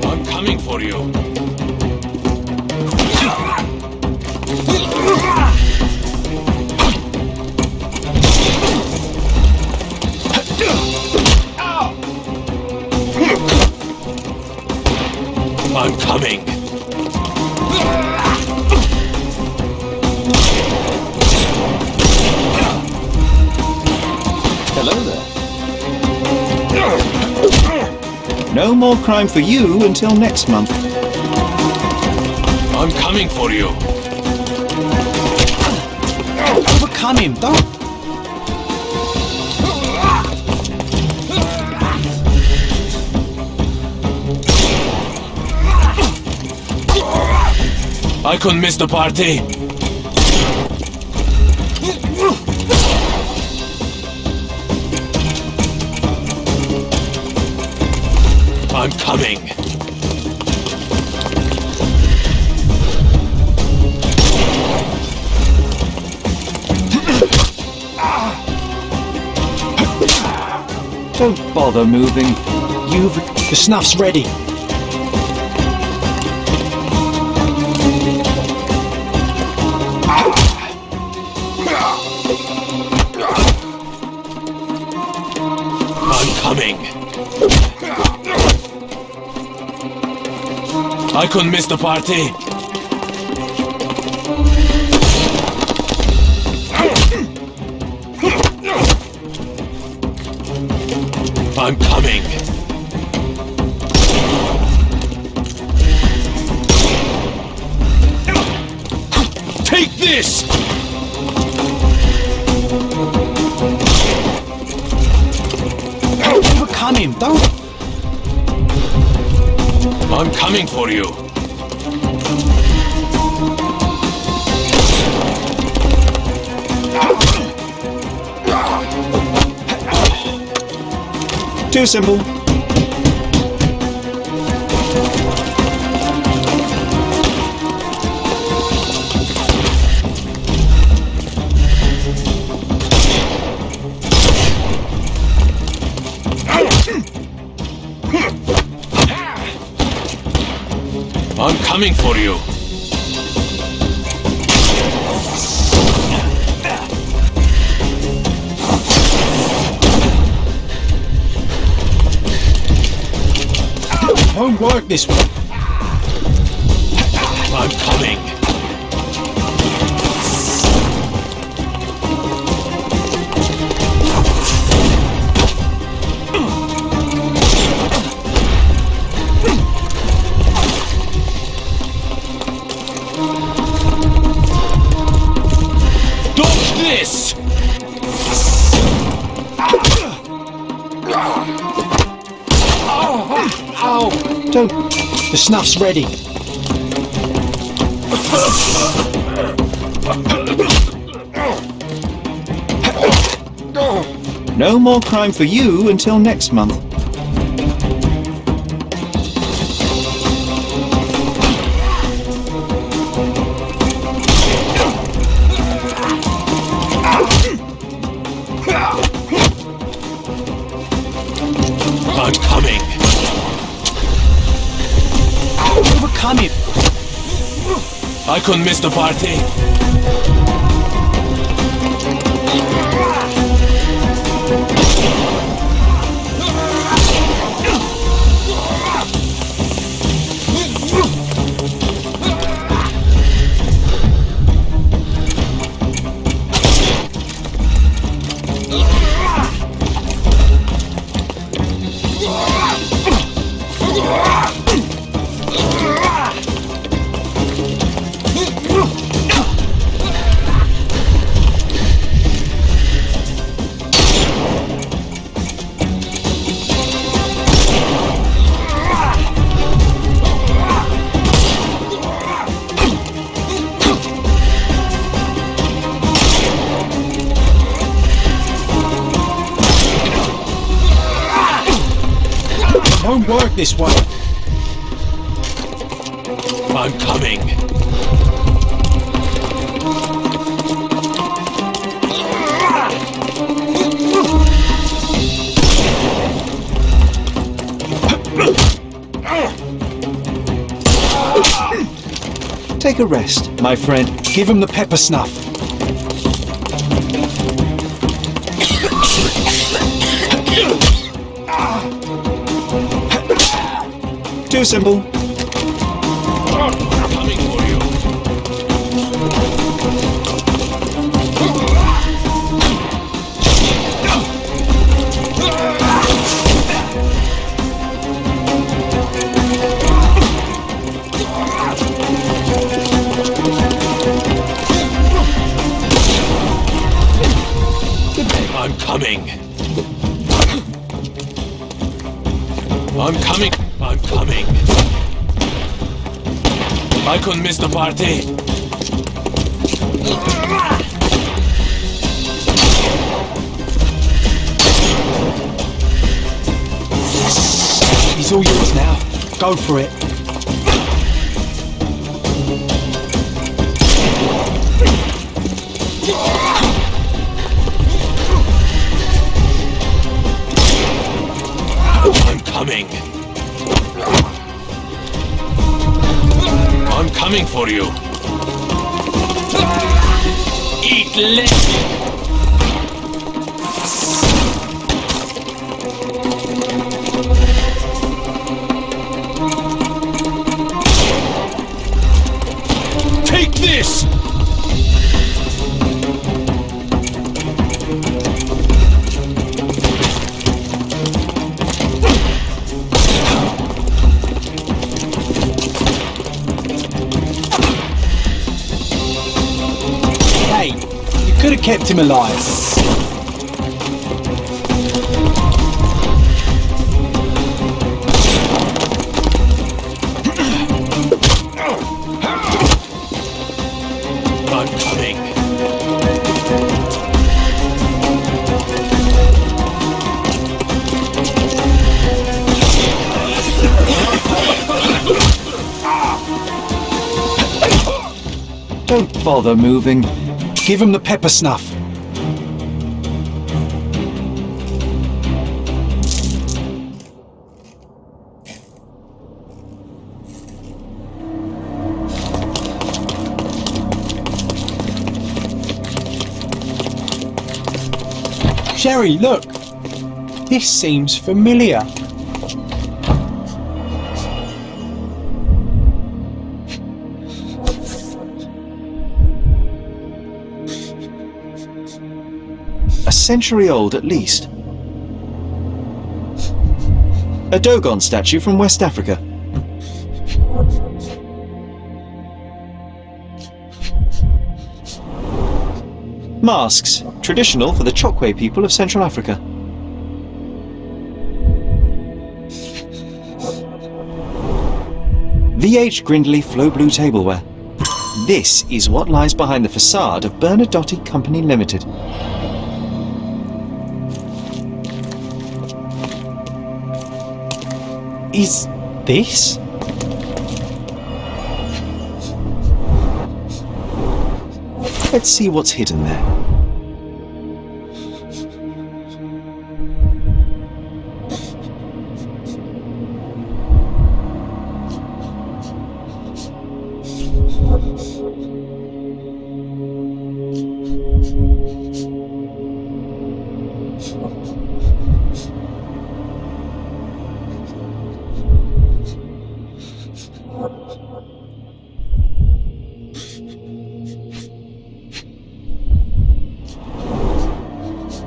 I'm coming for you. I'm coming. No more crime for you until next month. I'm coming for you. Overcome him, don't... I couldn't miss the party. I'm coming. Don't bother moving. The snuff's ready. I'm coming. I couldn't miss the party. I'm coming. Take this! Overcome him, don't... I'm coming for you. Too simple. I'm coming for you. Won't work this way. I'm coming. Dodge this! Ow! Don't... The snuff's ready. No more crime for you until next month. I'm coming. Overcome him. I couldn't miss the party. Won't work this way. I'm coming. Take a rest, my friend. Give him the pepper snuff. Too simple. Coming for you. coming. I'm coming. I'm coming. I couldn't miss the party. He's all yours now. Go for it. I'm coming. I'm coming for you. Eat less. Take this! Hey, you could have kept him alive. I'm coming. Don't bother moving. Give him the pepper snuff. Sherry, look. This seems familiar. A century old at least. A Dogon statue from West Africa. Masks, traditional for the Chokwe people of Central Africa. VH Grindley Flow Blue tableware. This is what lies behind the facade of Bernadotte Company Limited. Is this? Let's see what's hidden there.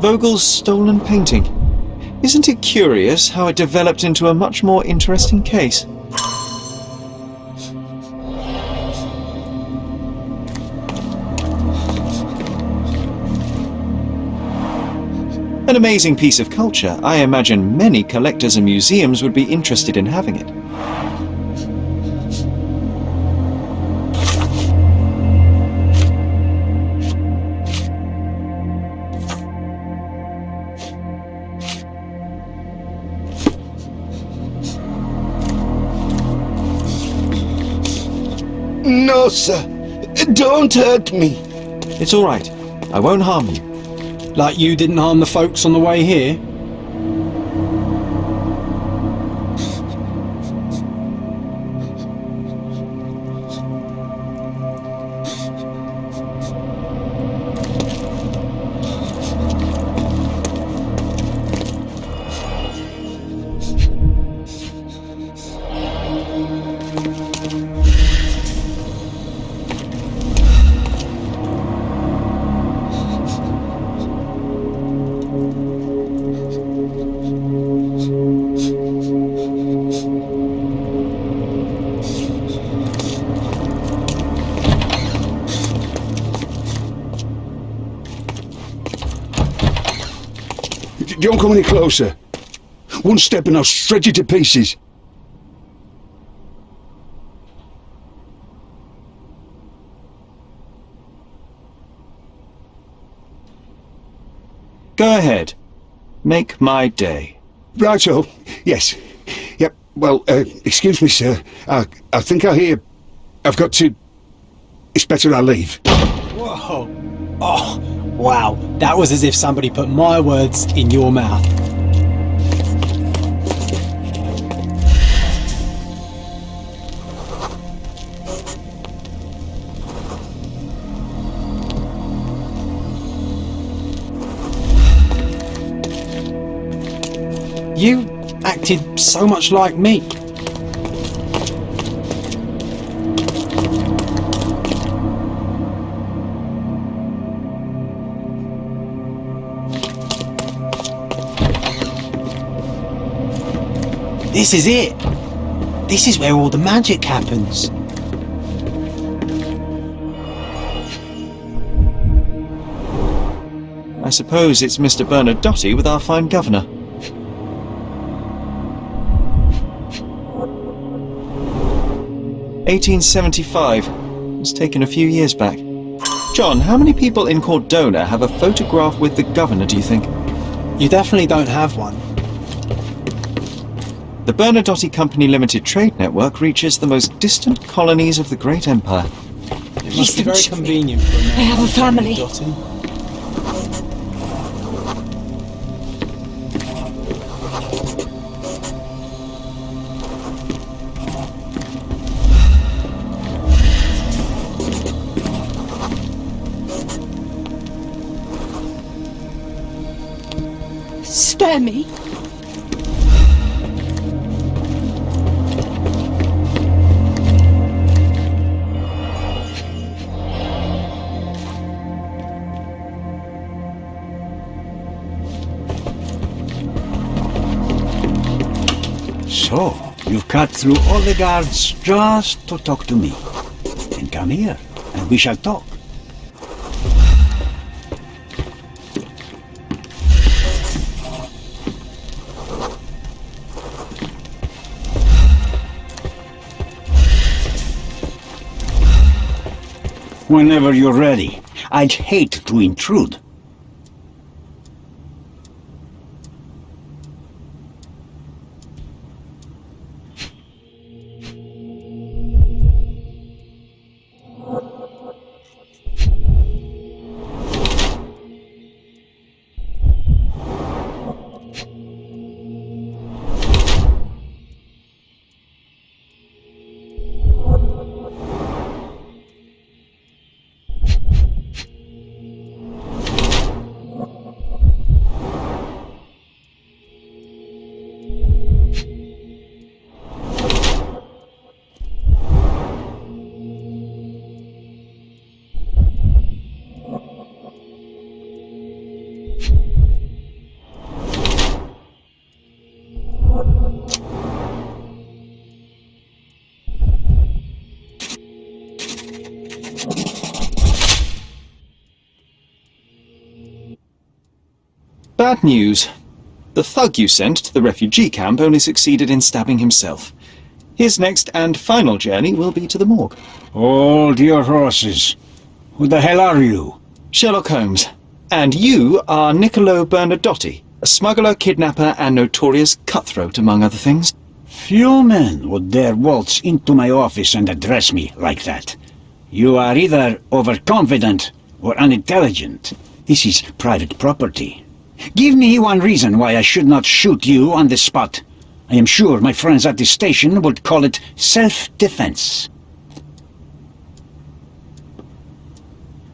Vogel's stolen painting. Isn't it curious how it developed into a much more interesting case? An amazing piece of culture. I imagine many collectors and museums would be interested in having it. No, sir. Don't hurt me. It's all right. I won't harm you. Like you didn't harm the folks on the way here? Don't come any closer. One step and I'll stretch you to pieces. Go ahead. Make my day. Right-o. Yes. Yep. Well, excuse me, sir. I think I hear... I've got to... It's better I leave. Whoa. Oh, wow. That was as if somebody put my words in your mouth. You acted so much like me. This is it. This is where all the magic happens. I suppose it's Mr. Bernadotte with our fine governor. (1875). It's taken a few years back. John, how many people in Cordona have a photograph with the governor, do you think? You definitely don't have one. The Bernadotte Company Limited Trade Network reaches the most distant colonies of the Great Empire. It must be very convenient for a man. I have a family. Bernadotte. Spare me. So, you've cut through all the guards just to talk to me. Then come here, and we shall talk. Whenever you're ready. I'd hate to intrude. Bad news. The thug you sent to the refugee camp only succeeded in stabbing himself. His next and final journey will be to the morgue. Hold your horses. Who the hell are you? Sherlock Holmes. And you are Niccolo Bernadotte, a smuggler, kidnapper, and notorious cutthroat, among other things. Few men would dare waltz into my office and address me like that. You are either overconfident or unintelligent. This is private property. Give me one reason why I should not shoot you on the spot. I am sure my friends at the station would call it self-defense.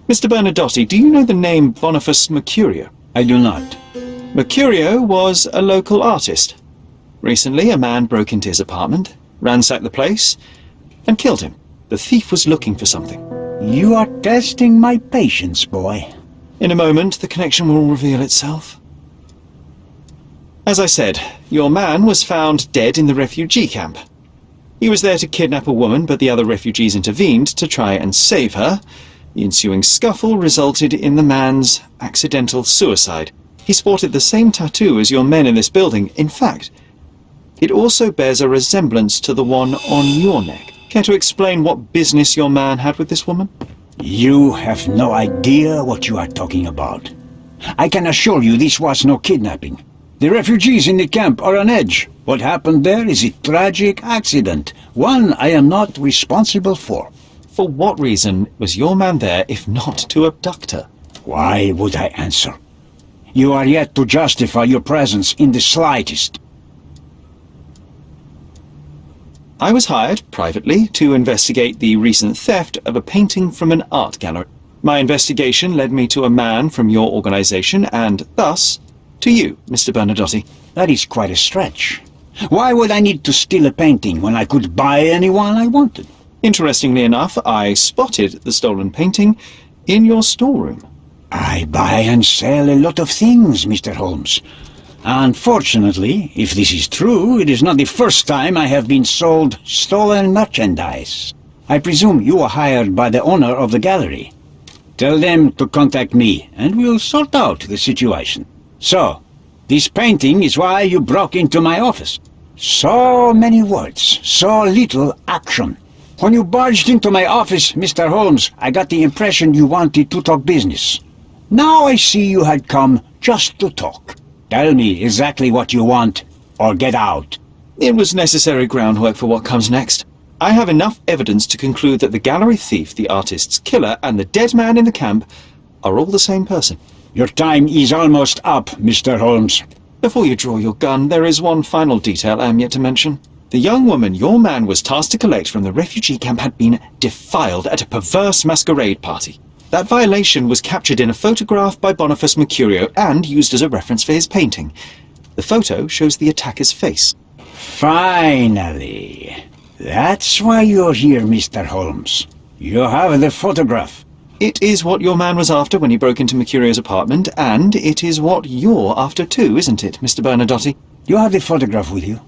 Mr. Bernadotte, do you know the name Boniface Mercurio? I do not. Mercurio was a local artist. Recently, a man broke into his apartment, ransacked the place, and killed him. The thief was looking for something. You are testing my patience, boy. In a moment, the connection will reveal itself. As I said, your man was found dead in the refugee camp. He was there to kidnap a woman, but the other refugees intervened to try and save her. The ensuing scuffle resulted in the man's accidental suicide. He sported the same tattoo as your men in this building. In fact, it also bears a resemblance to the one on your neck. Care to explain what business your man had with this woman? You have no idea what you are talking about. I can assure you this was no kidnapping. The refugees in the camp are on edge. What happened there is a tragic accident, one I am not responsible for. For what reason was your man there if not to abduct her? Why would I answer? You are yet to justify your presence in the slightest. I was hired, privately, to investigate the recent theft of a painting from an art gallery. My investigation led me to a man from your organization, and thus, to you, Mr. Bernadotti. That is quite a stretch. Why would I need to steal a painting when I could buy anyone I wanted? Interestingly enough, I spotted the stolen painting in your storeroom. I buy and sell a lot of things, Mr. Holmes. Unfortunately, if this is true, it is not the first time I have been sold stolen merchandise. I presume you were hired by the owner of the gallery. Tell them to contact me, and we'll sort out the situation. So, this painting is why you broke into my office. So many words, so little action. When you barged into my office, Mr. Holmes, I got the impression you wanted to talk business. Now I see you had come just to talk. Tell me exactly what you want, or get out. It was necessary groundwork for what comes next. I have enough evidence to conclude that the gallery thief, the artist's killer, and the dead man in the camp are all the same person. Your time is almost up, Mr. Holmes. Before you draw your gun, there is one final detail I am yet to mention. The young woman your man was tasked to collect from the refugee camp had been defiled at a perverse masquerade party. That violation was captured in a photograph by Boniface Mercurio and used as a reference for his painting. The photo shows the attacker's face. Finally. That's why you're here, Mr. Holmes. You have the photograph. It is what your man was after when he broke into Mercurio's apartment, and it is what you're after too, isn't it, Mr. Bernadotti? You have the photograph with you?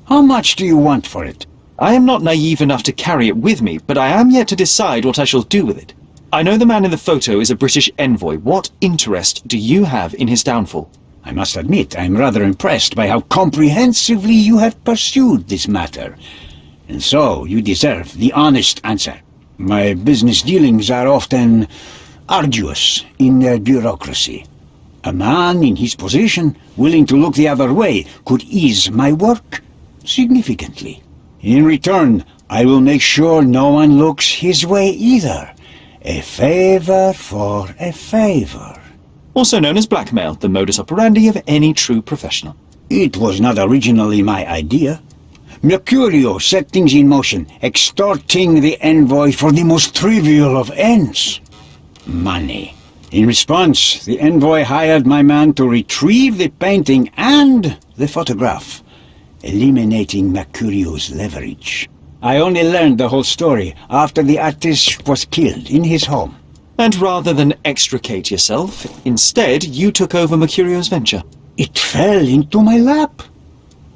How much do you want for it? I am not naive enough to carry it with me, but I am yet to decide what I shall do with it. I know the man in the photo is a British envoy. What interest do you have in his downfall? I must admit, I am rather impressed by how comprehensively you have pursued this matter. And so, you deserve the honest answer. My business dealings are often arduous in their bureaucracy. A man in his position, willing to look the other way, could ease my work significantly. In return, I will make sure no one looks his way either. A favor for a favor. Also known as blackmail, the modus operandi of any true professional. It was not originally my idea. Mercurio set things in motion, extorting the envoy for the most trivial of ends. Money. In response, the envoy hired my man to retrieve the painting and the photograph, eliminating Mercurio's leverage. I only learned the whole story after the artist was killed in his home. And rather than extricate yourself, instead you took over Mercurio's venture. It fell into my lap.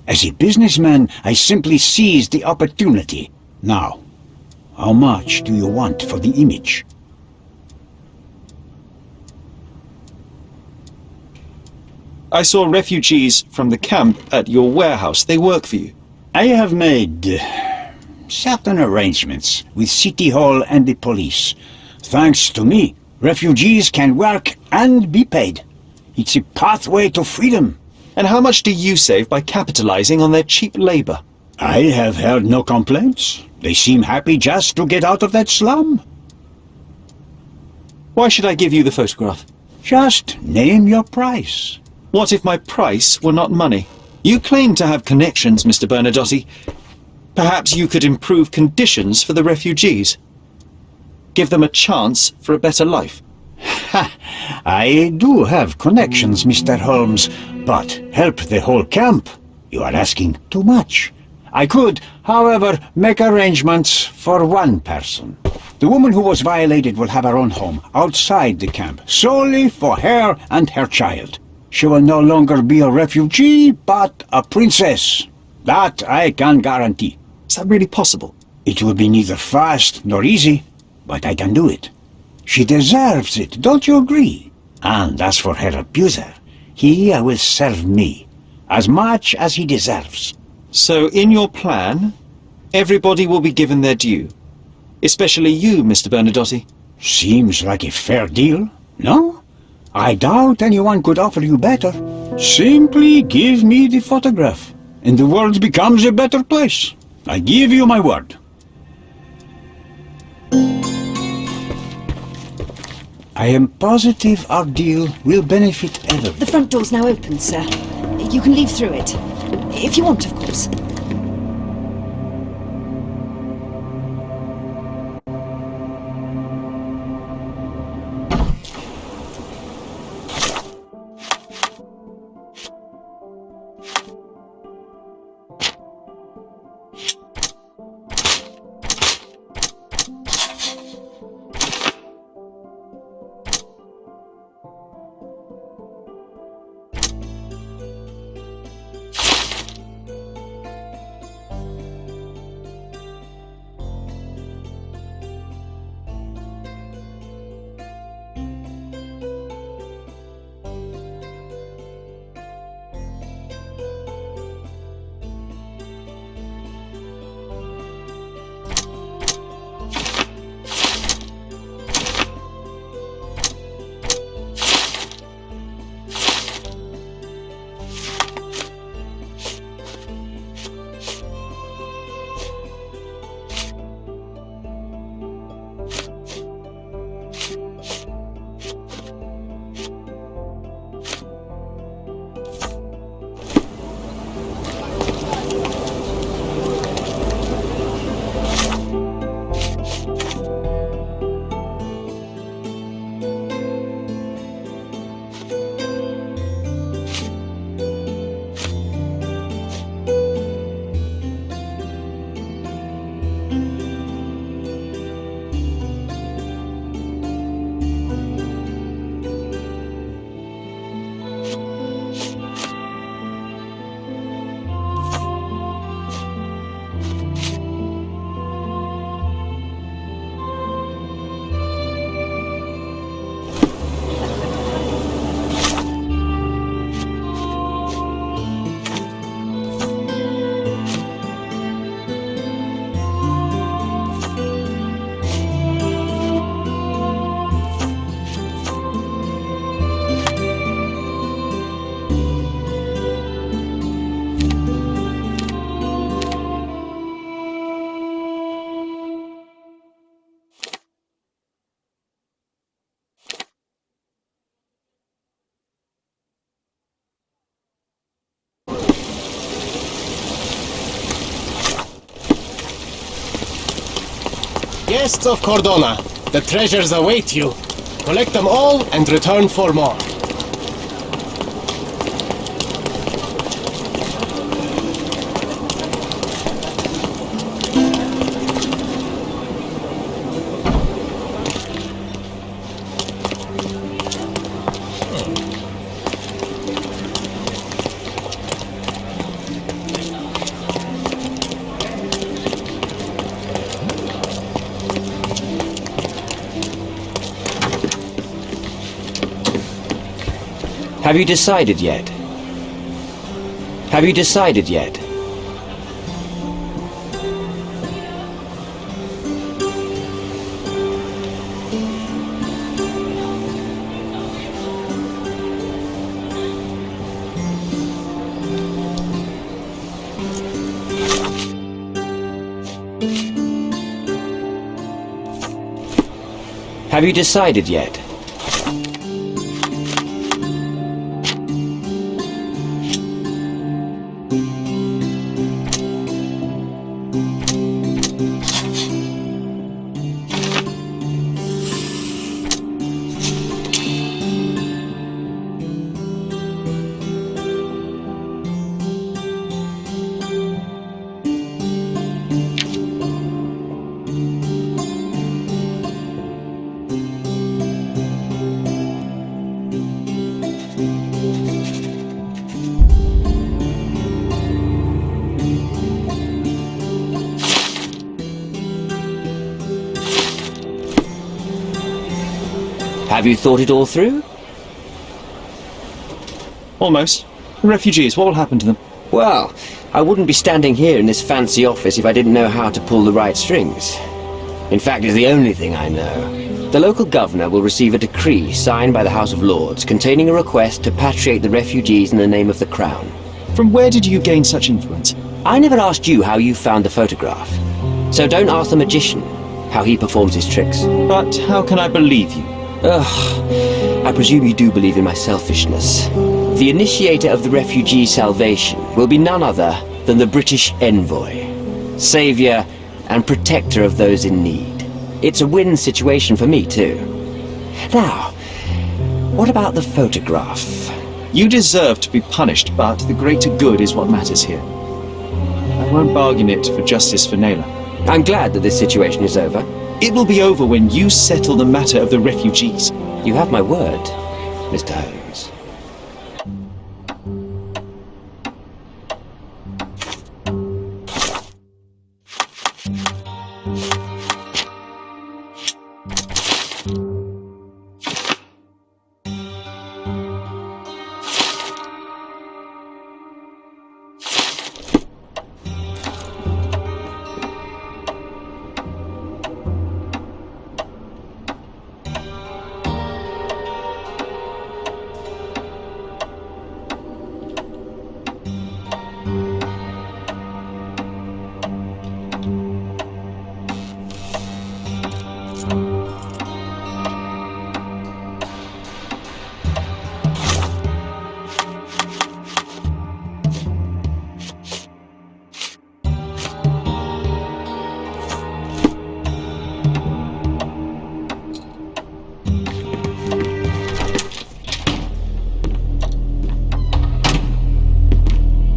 As a businessman, I simply seized the opportunity. Now, how much do you want for the image? I saw refugees from the camp at your warehouse. They work for you. I have made certain arrangements with City Hall and the police. Thanks to me, refugees can work and be paid. It's a pathway to freedom. And how much do you save by capitalizing on their cheap labor? I have heard no complaints. They seem happy just to get out of that slum. Why should I give you the photograph? Just name your price. What if my price were not money? You claim to have connections, Mr. Bernadotti. Perhaps you could improve conditions for the refugees. Give them a chance for a better life. I do have connections, Mr. Holmes, but help the whole camp? You are asking too much. I could, however, make arrangements for one person. The woman who was violated will have her own home outside the camp, solely for her and her child. She will no longer be a refugee, but a princess. That I can guarantee. Is that really possible? It will be neither fast nor easy, but I can do it. She deserves it, don't you agree? And as for her abuser, He will serve me, as much as he deserves. So, in your plan, everybody will be given their due. Especially you, Mr. Bernadotte. Seems like a fair deal, no? I doubt anyone could offer you better. Simply give me the photograph, and the world becomes a better place. I give you my word. I am positive our deal will benefit everyone. The front door's now open, sir. You can leave through it. If you want, of course. Guests of Cordona, the treasures await you. Collect them all and return for more. Have you decided yet? Have you decided yet? Have you decided yet? Have you thought it all through? Almost. The refugees, what will happen to them? Well, I wouldn't be standing here in this fancy office if I didn't know how to pull the right strings. In fact, it's the only thing I know. The local governor will receive a decree signed by the House of Lords containing a request to patriate the refugees in the name of the Crown. From where did you gain such influence? I never asked you how you found the photograph. So don't ask the magician how he performs his tricks. But how can I believe you? Ugh, I presume you do believe in my selfishness. The initiator of the refugee salvation will be none other than the British envoy, saviour and protector of those in need. It's a win situation for me too. Now, what about the photograph? You deserve to be punished, but the greater good is what matters here. I won't bargain it for justice for Naylor. I'm glad that this situation is over. It will be over when you settle the matter of the refugees. You have my word, Mr. Holmes.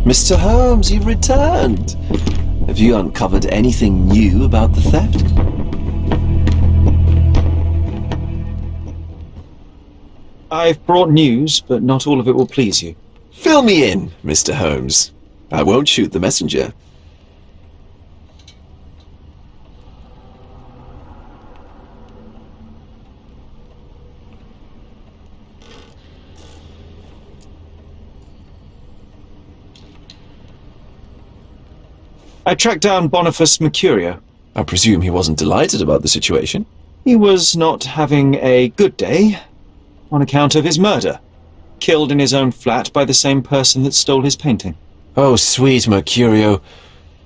Mr. Holmes, you've returned. Have you uncovered anything new about the theft? I've brought news, but not all of it will please you. Fill me in, Mr. Holmes. I won't shoot the messenger. I tracked down Boniface Mercurio. I presume he wasn't delighted about the situation. He was not having a good day on account of his murder. Killed in his own flat by the same person that stole his painting. Oh, sweet Mercurio,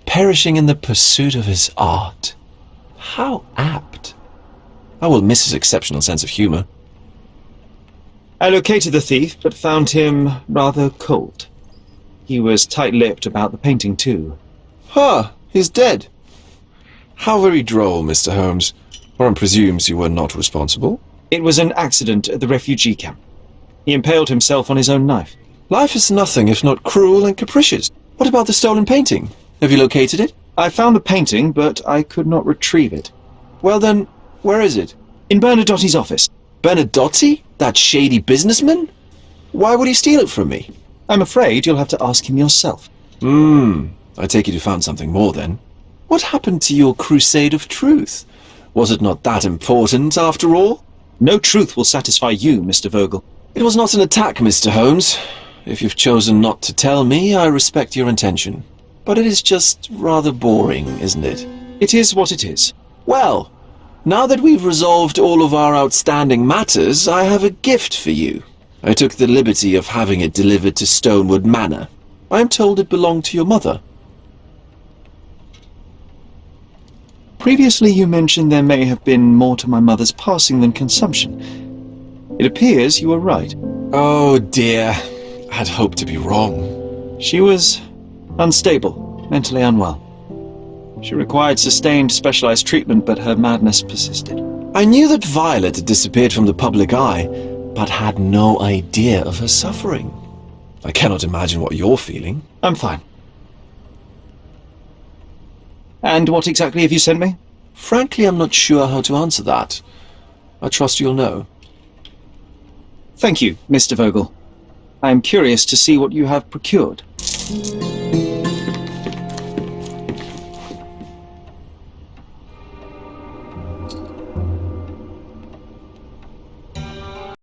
perishing in the pursuit of his art. How apt. I will miss his exceptional sense of humour. I located the thief, but found him rather cold. He was tight-lipped about the painting, too. He's dead. How very droll, Mr. Holmes. One presumes you were not responsible. It was an accident at the refugee camp. He impaled himself on his own knife. Life is nothing if not cruel and capricious. What about the stolen painting? Have you located it? I found the painting, but I could not retrieve it. Well then, where is it? In Bernadotti's office. Bernadotti? That shady businessman? Why would he steal it from me? I'm afraid you'll have to ask him yourself. I take it you found something more then. What happened to your crusade of truth? Was it not that important, after all? No truth will satisfy you, Mr. Vogel. It was not an attack, Mr. Holmes. If you've chosen not to tell me, I respect your intention. But it is just rather boring, isn't it? It is what it is. Well, now that we've resolved all of our outstanding matters, I have a gift for you. I took the liberty of having it delivered to Stonewood Manor. I am told it belonged to your mother. Previously you mentioned there may have been more to my mother's passing than consumption. It appears you were right. Oh dear, I'd hoped to be wrong. She was unstable, mentally unwell. She required sustained specialized treatment, but her madness persisted. I knew that Violet had disappeared from the public eye, but had no idea of her suffering. I cannot imagine what you're feeling. I'm fine. And what exactly have you sent me? Frankly, I'm not sure how to answer that. I trust you'll know. Thank you, Mr. Vogel. I am curious to see what you have procured.